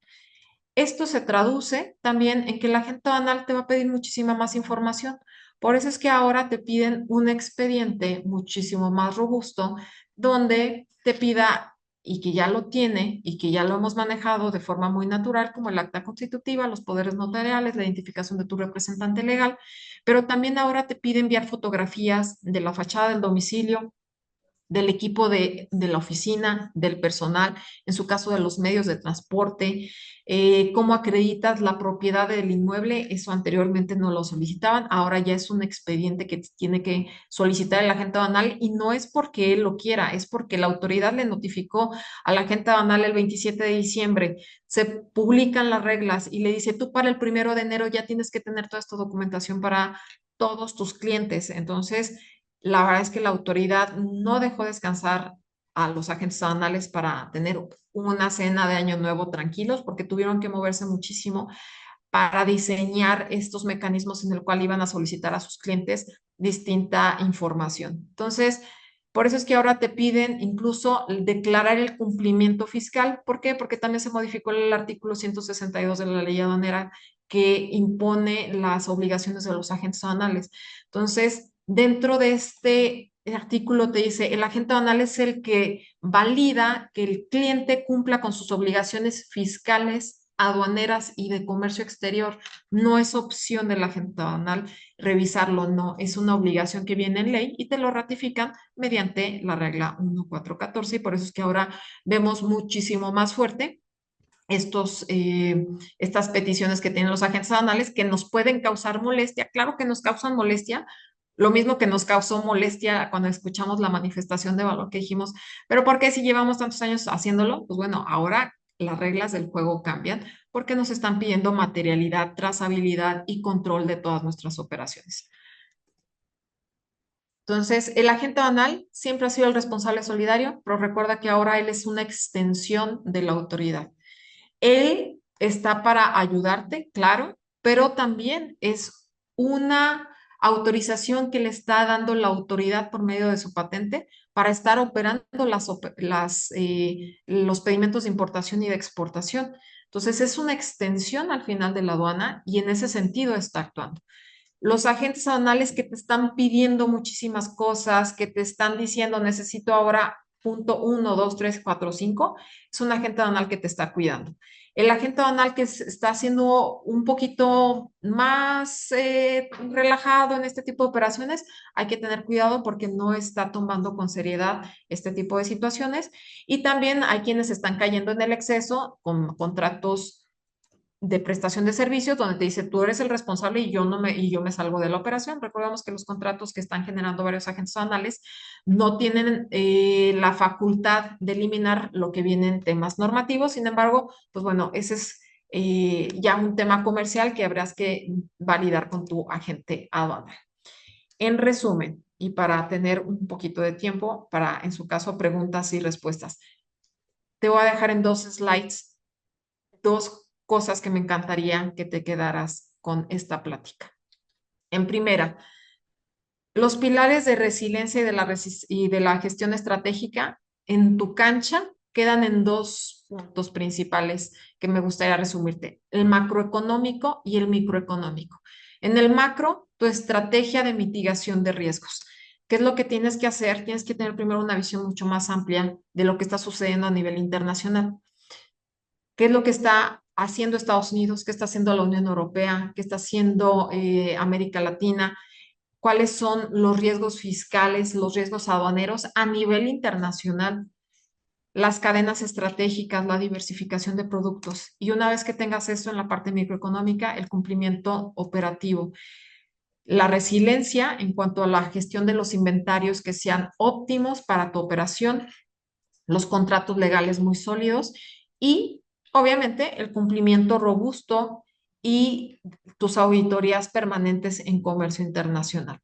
Esto se traduce también en que la gente banal te va a pedir muchísima más información. Por eso es que ahora te piden un expediente muchísimo más robusto donde te pida y que ya lo tiene y que ya lo hemos manejado de forma muy natural como el acta constitutiva, los poderes notariales, la identificación de tu representante legal, pero también ahora te pide enviar fotografías de la fachada del domicilio, del equipo de la oficina, del personal, en su caso de los medios de transporte, cómo acreditas la propiedad del inmueble, eso anteriormente no lo solicitaban, ahora ya es un expediente que tiene que solicitar el agente banal y no es porque él lo quiera, es porque la autoridad le notificó al agente banal el 27 de diciembre, se publican las reglas y le dice, tú para el 1 de enero ya tienes que tener toda esta documentación para todos tus clientes, entonces la verdad es que la autoridad no dejó descansar a los agentes aduanales para tener una cena de Año Nuevo tranquilos porque tuvieron que moverse muchísimo para diseñar estos mecanismos en el cual iban a solicitar a sus clientes distinta información. Entonces, por eso es que ahora te piden incluso declarar el cumplimiento fiscal. ¿Por qué? Porque también se modificó el artículo 162 de la ley aduanera que impone las obligaciones de los agentes aduanales. Entonces, dentro de este artículo te dice, el agente aduanal es el que valida que el cliente cumpla con sus obligaciones fiscales, aduaneras y de comercio exterior. No es opción del agente aduanal revisarlo, no, es una obligación que viene en ley y te lo ratifican mediante la regla 1414 y por eso es que ahora vemos muchísimo más fuerte estas peticiones que tienen los agentes aduanales que nos pueden causar molestia. Claro que nos causan molestia, lo mismo que nos causó molestia cuando escuchamos la manifestación de valor que dijimos, pero ¿por qué si llevamos tantos años haciéndolo? Pues bueno, ahora las reglas del juego cambian porque nos están pidiendo materialidad, trazabilidad y control de todas nuestras operaciones. Entonces, el agente aduanal siempre ha sido el responsable solidario, pero recuerda que ahora él es una extensión de la autoridad. Él está para ayudarte, claro, pero también es una autorización que le está dando la autoridad por medio de su patente para estar operando los pedimientos de importación y de exportación. Entonces, es una extensión al final de la aduana y en ese sentido está actuando. Los agentes aduanales que te están pidiendo muchísimas cosas, que te están diciendo necesito ahora punto 1, 2, 3, 4, 5, es un agente aduanal que te está cuidando. El agente aduanal que está haciendo un poquito más relajado en este tipo de operaciones, hay que tener cuidado porque no está tomando con seriedad este tipo de situaciones. Y también hay quienes están cayendo en el exceso con contratos de prestación de servicios donde te dice tú eres el responsable y yo me salgo de la operación. Recordemos que los contratos que están generando varios agentes aduanales no tienen la facultad de eliminar lo que viene en temas normativos. Sin embargo, pues bueno, ese es ya un tema comercial que habrás que validar con tu agente aduanal. En resumen, y para tener un poquito de tiempo para, en su caso, preguntas y respuestas, te voy a dejar en dos slides dos cosas que me encantaría que te quedaras con esta plática. En primera, los pilares de resiliencia y de la gestión estratégica en tu cancha quedan en dos puntos principales que me gustaría resumirte, el macroeconómico y el microeconómico. En el macro, tu estrategia de mitigación de riesgos. ¿Qué es lo que tienes que hacer? Tienes que tener primero una visión mucho más amplia de lo que está sucediendo a nivel internacional. ¿Qué es lo que está haciendo Estados Unidos? ¿Qué está haciendo la Unión Europea? ¿Qué está haciendo América Latina? ¿Cuáles son los riesgos fiscales, los riesgos aduaneros a nivel internacional? Las cadenas estratégicas, la diversificación de productos. Y una vez que tengas esto en la parte microeconómica, el cumplimiento operativo. La resiliencia en cuanto a la gestión de los inventarios que sean óptimos para tu operación, los contratos legales muy sólidos y obviamente el cumplimiento robusto y tus auditorías permanentes en comercio internacional.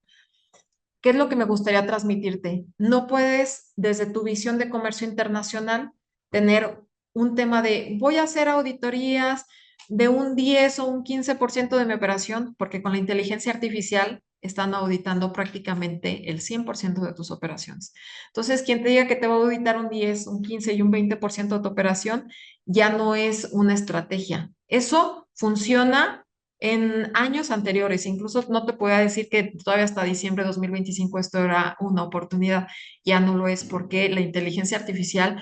¿Qué es lo que me gustaría transmitirte? No puedes, desde tu visión de comercio internacional, tener un tema de voy a hacer auditorías de un 10 o un 15% de mi operación, porque con la inteligencia artificial están auditando prácticamente el 100% de tus operaciones. Entonces, quien te diga que te va a auditar un 10, un 15 y un 20% de tu operación, ya no es una estrategia. Eso funciona en años anteriores, incluso no te puedo decir que todavía hasta diciembre de 2025 esto era una oportunidad, ya no lo es porque la inteligencia artificial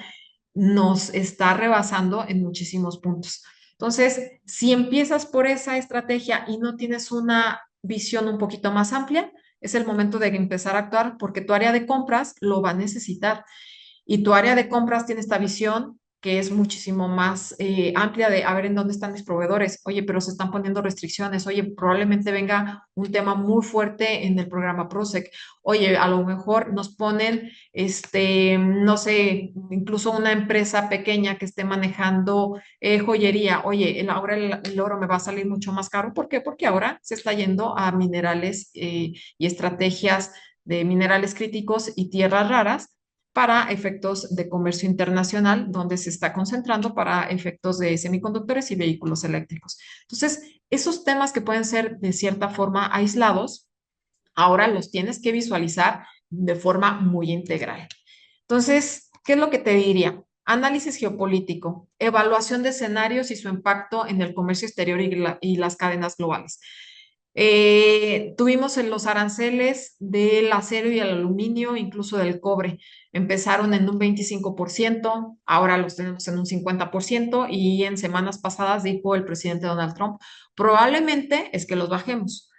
nos está rebasando en muchísimos puntos. Entonces, si empiezas por esa estrategia y no tienes una visión un poquito más amplia, es el momento de empezar a actuar porque tu área de compras lo va a necesitar y tu área de compras tiene esta visión que es muchísimo más amplia de a ver en dónde están mis proveedores. Oye, pero se están poniendo restricciones. Oye, probablemente venga un tema muy fuerte en el programa PROSEC. Oye, a lo mejor nos ponen, no sé, incluso una empresa pequeña que esté manejando joyería. Oye, ahora el oro me va a salir mucho más caro. ¿Por qué? Porque ahora se está yendo a minerales y estrategias de minerales críticos y tierras raras para efectos de comercio internacional, donde se está concentrando para efectos de semiconductores y vehículos eléctricos. Entonces, esos temas que pueden ser de cierta forma aislados, ahora los tienes que visualizar de forma muy integral. Entonces, ¿qué es lo que te diría? Análisis geopolítico, evaluación de escenarios y su impacto en el comercio exterior y las cadenas globales. Tuvimos en los aranceles del acero y el aluminio, incluso del cobre. Empezaron en un 25%, ahora los tenemos en un 50% y en semanas pasadas dijo el presidente Donald Trump, probablemente es que los bajemos.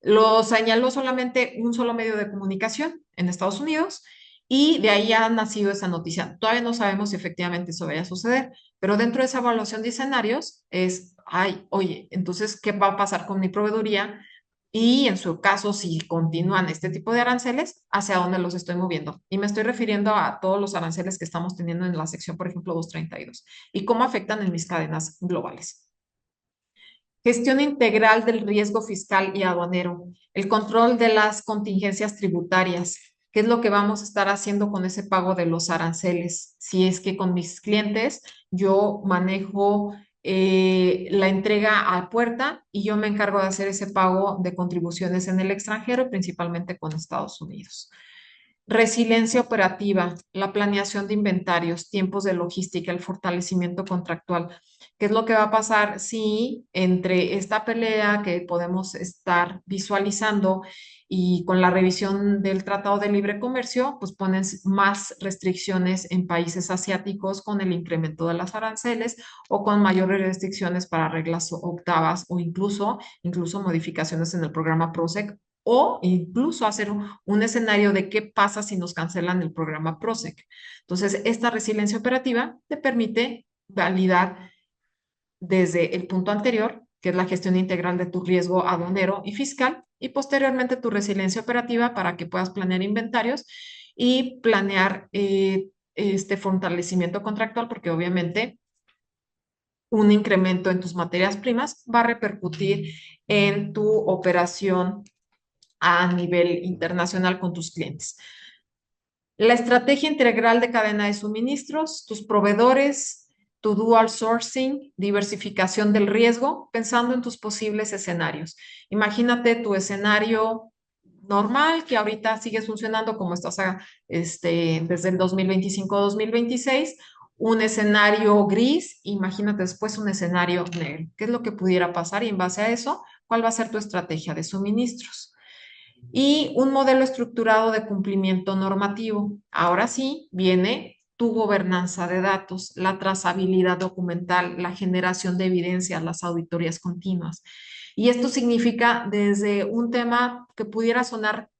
Lo señaló solamente un solo medio de comunicación en Estados Unidos y de ahí ha nacido esa noticia. Todavía no sabemos si efectivamente eso vaya a suceder, pero dentro de esa evaluación de escenarios es, ay, oye, entonces, ¿qué va a pasar con mi proveeduría? Y en su caso, si continúan este tipo de aranceles, ¿hacia dónde los estoy moviendo? Y me estoy refiriendo a todos los aranceles que estamos teniendo en la sección, por ejemplo, 232 y cómo afectan en mis cadenas globales. Gestión integral del riesgo fiscal y aduanero, el control de las contingencias tributarias, qué es lo que vamos a estar haciendo con ese pago de los aranceles. Si es que con mis clientes yo manejo la entrega a puerta y yo me encargo de hacer ese pago de contribuciones en el extranjero, principalmente con Estados Unidos. Resiliencia operativa, la planeación de inventarios, tiempos de logística, el fortalecimiento contractual. ¿Qué es lo que va a pasar si entre esta pelea que podemos estar visualizando y con la revisión del Tratado de Libre Comercio, pues ponen más restricciones en países asiáticos con el incremento de las aranceles o con mayores restricciones para reglas octavas o incluso modificaciones en el programa PROSEC o incluso hacer un escenario de qué pasa si nos cancelan el programa PROSEC. Entonces, esta resiliencia operativa te permite validar desde el punto anterior, que es la gestión integral de tu riesgo aduanero y fiscal, y posteriormente tu resiliencia operativa para que puedas planear inventarios y planear este fortalecimiento contractual, porque obviamente un incremento en tus materias primas va a repercutir en tu operación a nivel internacional con tus clientes. La estrategia integral de cadena de suministros, tus proveedores, tu dual sourcing, diversificación del riesgo, pensando en tus posibles escenarios. Imagínate tu escenario normal que ahorita sigues funcionando como estás desde el 2025-2026, un escenario gris, imagínate después un escenario negro. ¿Qué es lo que pudiera pasar? Y en base a eso, ¿cuál va a ser tu estrategia de suministros? Y un modelo estructurado de cumplimiento normativo. Ahora sí viene tu gobernanza de datos, la trazabilidad documental, la generación de evidencias, las auditorías continuas. Y esto significa desde un tema que pudiera sonar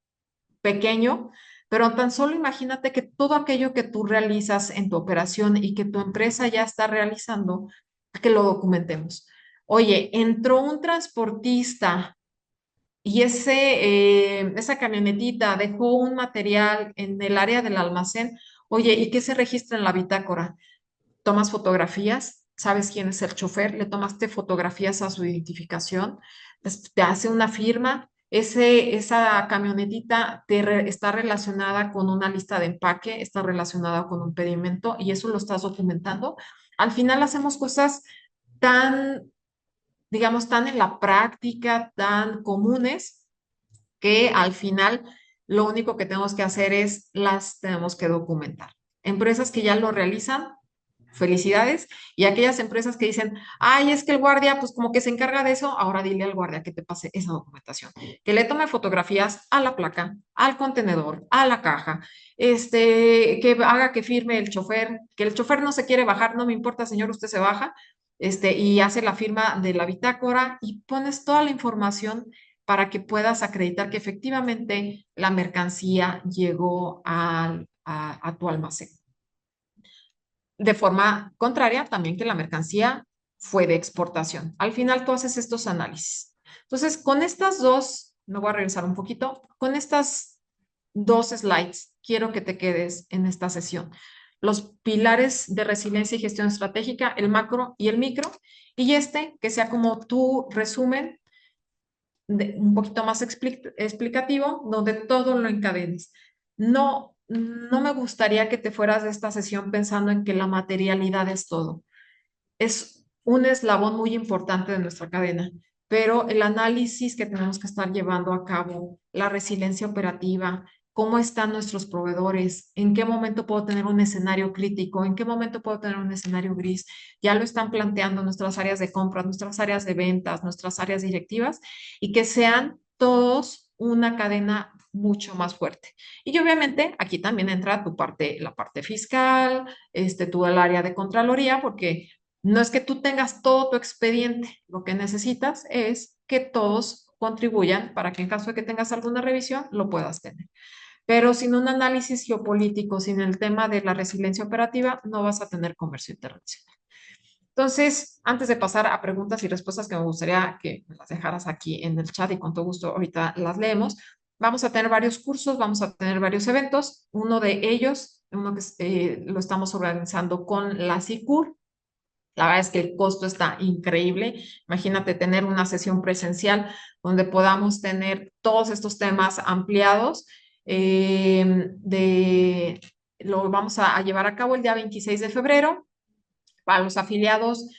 pequeño, pero tan solo imagínate que todo aquello que tú realizas en tu operación y que tu empresa ya está realizando, que lo documentemos. Oye, entró un transportista y esa camionetita dejó un material en el área del almacén. Oye, ¿y qué se registra en la bitácora? Tomas fotografías, sabes quién es el chofer, le tomaste fotografías a su identificación, te hace una firma. Esa camionetita está relacionada con una lista de empaque, está relacionada con un pedimento y eso lo estás documentando. Al final hacemos cosas tan, digamos, tan en la práctica, tan comunes que al final lo único que tenemos que hacer es las tenemos que documentar. Empresas que ya lo realizan, felicidades. Y aquellas empresas que dicen, ay, es que el guardia, pues como que se encarga de eso, ahora dile al guardia que te pase esa documentación, que le tome fotografías a la placa, al contenedor, a la caja, que haga que firme el chofer, que el chofer no se quiere bajar, no me importa, señor, usted se baja, y hace la firma de la bitácora y pones toda la información para que puedas acreditar que efectivamente la mercancía llegó a tu almacén. De forma contraria, también que la mercancía fue de exportación. Al final tú haces estos análisis. Entonces, con estas dos, me voy a regresar un poquito, con estas dos slides, quiero que te quedes en esta sesión. Los pilares de resiliencia y gestión estratégica, el macro y el micro, y que sea como tu resumen un poquito más explicativo, donde todo lo encadenes. No no me gustaría que te fueras de esta sesión pensando en que la materialidad es todo. Es un eslabón muy importante de nuestra cadena, pero el análisis que tenemos que estar llevando a cabo, la resiliencia operativa, cómo están nuestros proveedores, en qué momento puedo tener un escenario crítico, en qué momento puedo tener un escenario gris, ya lo están planteando nuestras áreas de compra, nuestras áreas de ventas, nuestras áreas directivas y que sean todos una cadena mucho más fuerte. Y obviamente aquí también entra tu parte, la parte fiscal, tú el área de Contraloría, porque no es que tú tengas todo tu expediente, lo que necesitas es que todos contribuyan para que en caso de que tengas alguna revisión lo puedas tener. Pero sin un análisis geopolítico, sin el tema de la resiliencia operativa, no vas a tener comercio internacional. Entonces, antes de pasar a preguntas y respuestas que me gustaría que me las dejaras aquí en el chat y con todo gusto ahorita las leemos, vamos a tener varios cursos, vamos a tener varios eventos. Uno de ellos, uno que lo estamos organizando con la SICUR, la verdad es que el costo está increíble. Imagínate tener una sesión presencial donde podamos tener todos estos temas ampliados. Lo vamos a llevar a cabo el día 26 de febrero. Para los afiliados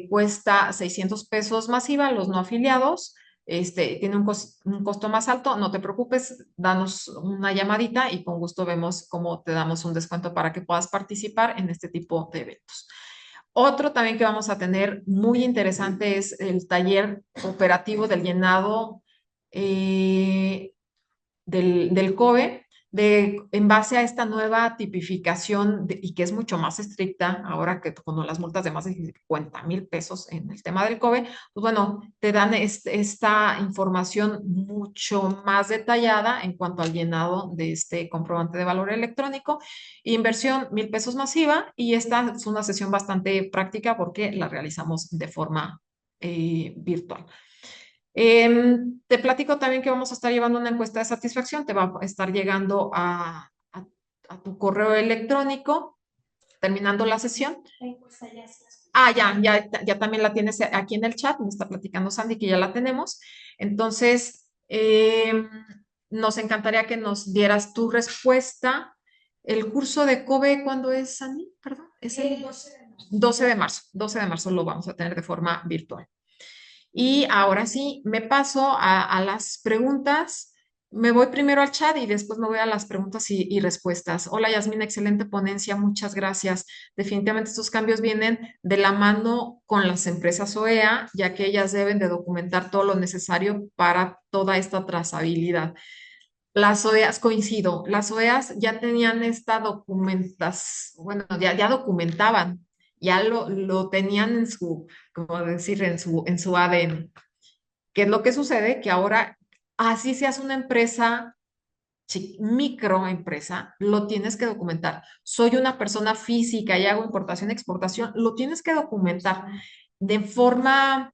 cuesta 600 pesos masiva, los no afiliados tiene un costo más alto. No te preocupes, danos una llamadita y con gusto vemos cómo te damos un descuento para que puedas participar en este tipo de eventos. Otro también que vamos a tener muy interesante es el taller operativo del llenado eh, del COBE, en base a esta nueva tipificación y que es mucho más estricta ahora que con las multas de más de 50,000 pesos en el tema del COBE, pues bueno, te dan esta información mucho más detallada en cuanto al llenado de este comprobante de valor electrónico. Inversión 1,000 pesos masiva y esta es una sesión bastante práctica porque la realizamos de forma virtual. Te platico también que vamos a estar llevando una encuesta de satisfacción, te va a estar llegando a tu correo electrónico terminando la sesión. Ah, ya también la tienes aquí en el chat, me está platicando Sandy que ya la tenemos. Entonces, nos encantaría que nos dieras tu respuesta. El curso de COBE, ¿cuándo es, Sandy? Perdón, es el 12 de marzo. 12 de marzo lo vamos a tener de forma virtual. Y ahora sí, me paso a las preguntas. Me voy primero al chat y después me voy a las preguntas y respuestas. Hola Yasmina, excelente ponencia, muchas gracias. Definitivamente estos cambios vienen de la mano con las empresas OEA, ya que ellas deben de documentar todo lo necesario para toda esta trazabilidad. Las OEAs, coincido, las OEAs ya tenían esta documentación, bueno, ya documentaban, ya lo tenían en su, como decir, en su ADN. ¿Qué es lo que sucede? Que ahora, así seas una empresa, microempresa, lo tienes que documentar. Soy una persona física y hago importación, exportación, lo tienes que documentar. De forma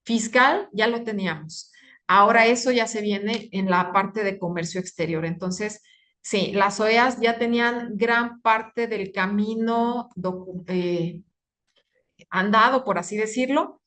fiscal, ya lo teníamos. Ahora eso ya se viene en la parte de comercio exterior. Entonces, sí, las OEAs ya tenían gran parte del camino andado, por así decirlo,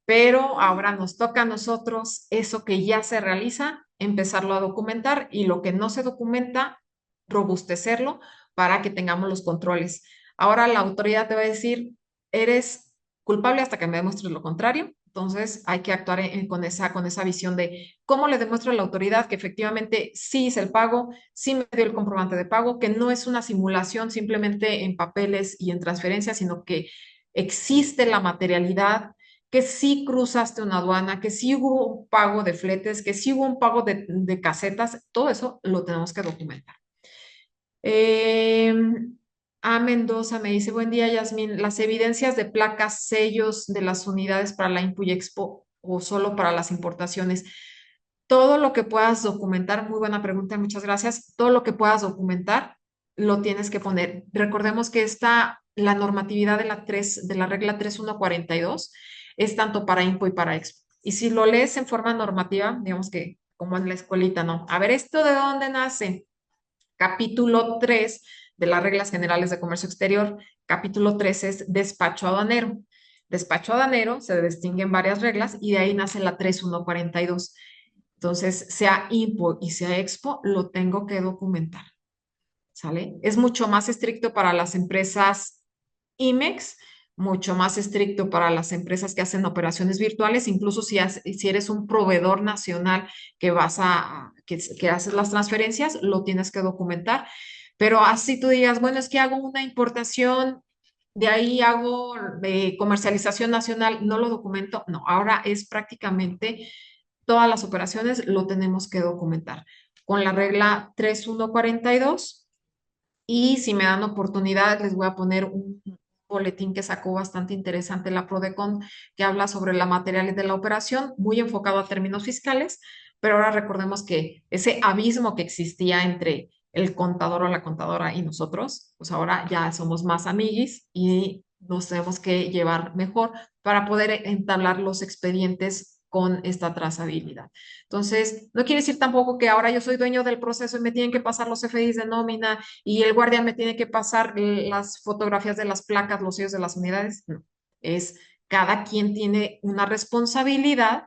pero ahora nos toca a nosotros eso que ya se realiza, empezarlo a documentar y lo que no se documenta, robustecerlo para que tengamos los controles. Ahora la autoridad te va a decir, eres culpable hasta que me demuestres lo contrario. Entonces hay que actuar con esa visión de cómo le demuestro a la autoridad que efectivamente sí hice el pago, sí me dio el comprobante de pago, que no es una simulación simplemente en papeles y en transferencias, sino que existe la materialidad, que sí cruzaste una aduana, que sí hubo un pago de fletes, que sí hubo un pago de casetas, todo eso lo tenemos que documentar. Eh, A Mendoza me dice, buen día, Yasmín, ¿las evidencias de placas, sellos de las unidades para la Impu y Expo o solo para las importaciones? Todo lo que puedas documentar, muy buena pregunta, muchas gracias. Todo lo que puedas documentar lo tienes que poner. Recordemos que la normatividad de la regla 3142 es tanto para Impo y para Expo. Y si lo lees en forma normativa, digamos que como en la escuelita, ¿no? A ver, ¿esto de dónde nace? Capítulo 3 de las reglas generales de comercio exterior. Capítulo 3 es despacho aduanero. Despacho aduanero se distinguen varias reglas y de ahí nace la 3142. Entonces, sea IMPO y sea EXPO, lo tengo que documentar. ¿sale? Es mucho más estricto para las empresas IMEX, mucho más estricto para las empresas que hacen operaciones virtuales, incluso si eres un proveedor nacional que haces las transferencias, lo tienes que documentar. Pero así tú digas, bueno, es que hago una importación, de ahí hago comercialización nacional, no lo documento. No, ahora es prácticamente todas las operaciones lo tenemos que documentar con la regla 3142. Y si me dan oportunidad, les voy a poner un boletín que sacó bastante interesante la Prodecon, que habla sobre la materialidad de la operación, muy enfocado a términos fiscales, pero ahora recordemos que ese abismo que existía entre el contador o la contadora y nosotros, pues ahora ya somos más amiguis y nos tenemos que llevar mejor para poder entablar los expedientes con esta trazabilidad. Entonces, no quiere decir tampoco que ahora yo soy dueño del proceso y me tienen que pasar los FDIs de nómina y el guardia me tiene que pasar las fotografías de las placas, los sellos de las unidades. No, es cada quien tiene una responsabilidad,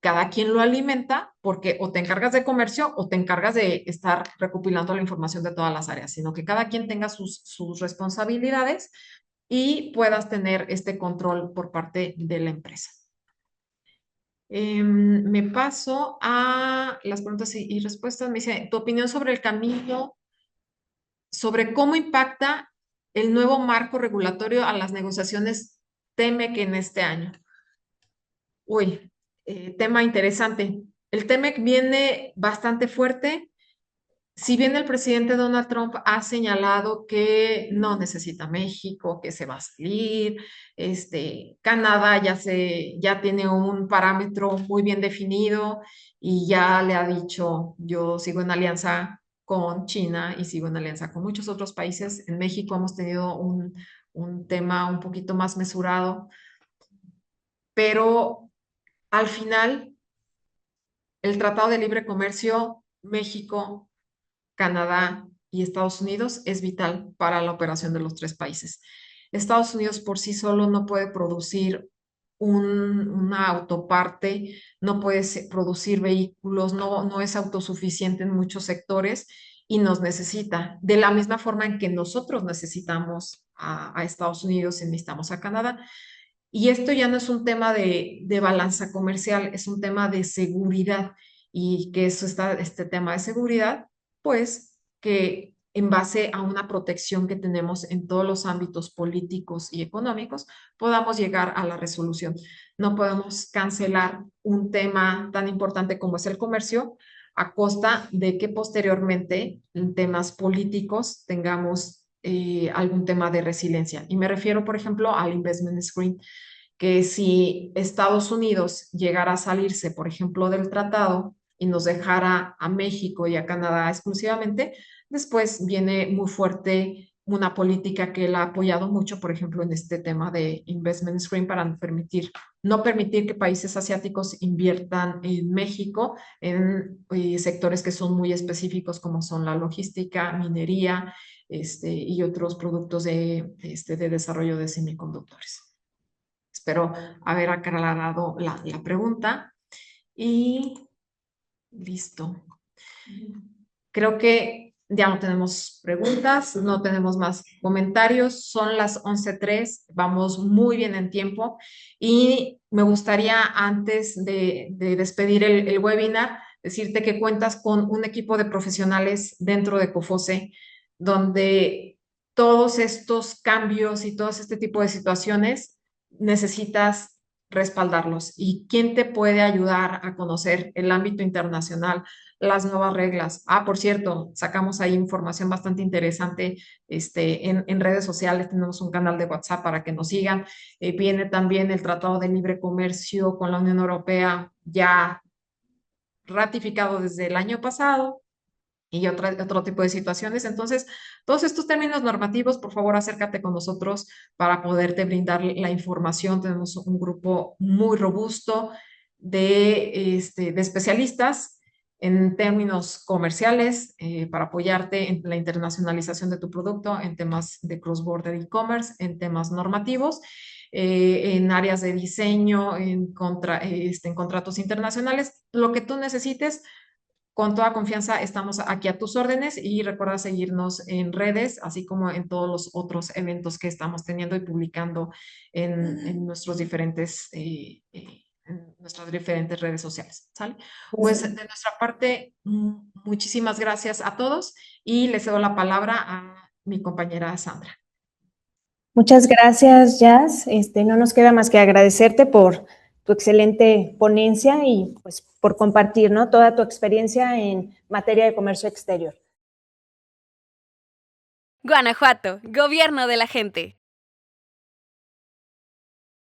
cada quien lo alimenta, porque o te encargas de comercio o te encargas de estar recopilando la información de todas las áreas, sino que cada quien tenga sus responsabilidades y puedas tener este control por parte de la empresa. Me paso a las preguntas y respuestas. Me dice, tu opinión sobre el camino sobre cómo impacta el nuevo marco regulatorio a las negociaciones TEMEC en este año. Uy, tema interesante. El TEMEC viene bastante fuerte. Si bien el presidente Donald Trump ha señalado que no necesita México, que se va a salir, Canadá ya tiene un parámetro muy bien definido y ya le ha dicho, yo sigo en alianza con China y sigo en alianza con muchos otros países. En México hemos tenido un tema un poquito más mesurado, pero al final el Tratado de Libre Comercio, México, Canadá y Estados Unidos es vital para la operación de los tres países. Estados Unidos por sí solo no puede producir una autoparte, no puede producir vehículos, no es autosuficiente en muchos sectores y nos necesita, de la misma forma en que nosotros necesitamos a Estados Unidos y necesitamos a Canadá. Y esto ya no es un tema de balanza comercial, es un tema de seguridad. Y que eso está, este tema de seguridad, pues que en base a una protección que tenemos en todos los ámbitos políticos y económicos, podamos llegar a la resolución. No podemos cancelar un tema tan importante como es el comercio a costa de que posteriormente en temas políticos tengamos algún tema de resiliencia. Y me refiero, por ejemplo, al investment screen, que si Estados Unidos llegara a salirse, por ejemplo, del tratado y nos dejara a México y a Canadá exclusivamente, después viene muy fuerte una política que él ha apoyado mucho, por ejemplo, en este tema de investment screen para no permitir que países asiáticos inviertan en México en sectores que son muy específicos como son la logística, minería, y otros productos de desarrollo de semiconductores. Espero haber aclarado la pregunta y listo. Creo que ya no tenemos preguntas, no tenemos más comentarios. Son las 11:03, vamos muy bien en tiempo y me gustaría antes de despedir el webinar, decirte que cuentas con un equipo de profesionales dentro de COFOSE, donde todos estos cambios y todo este tipo de situaciones necesitas respaldarlos. ¿Y quién te puede ayudar a conocer el ámbito internacional, las nuevas reglas? Ah, por cierto, sacamos ahí información bastante interesante en redes sociales, tenemos un canal de WhatsApp para que nos sigan. Viene también el Tratado de Libre Comercio con la Unión Europea ya ratificado desde el año pasado y otro tipo de situaciones. Entonces, todos estos términos normativos, por favor, acércate con nosotros para poderte brindar la información. Tenemos un grupo muy robusto de especialistas en términos comerciales para apoyarte en la internacionalización de tu producto, en temas de cross-border e-commerce, en temas normativos. En áreas de diseño, en contratos internacionales, lo que tú necesites, con toda confianza estamos aquí a tus órdenes y recuerda seguirnos en redes, así como en todos los otros eventos que estamos teniendo y publicando en nuestros diferentes, en nuestras diferentes redes sociales, ¿sale? Pues de nuestra parte, muchísimas gracias a todos y le cedo la palabra a mi compañera Sandra. Muchas gracias, Jazz. No nos queda más que agradecerte por tu excelente ponencia y pues por compartir, ¿no?, toda tu experiencia en materia de comercio exterior. Guanajuato, Gobierno de la gente.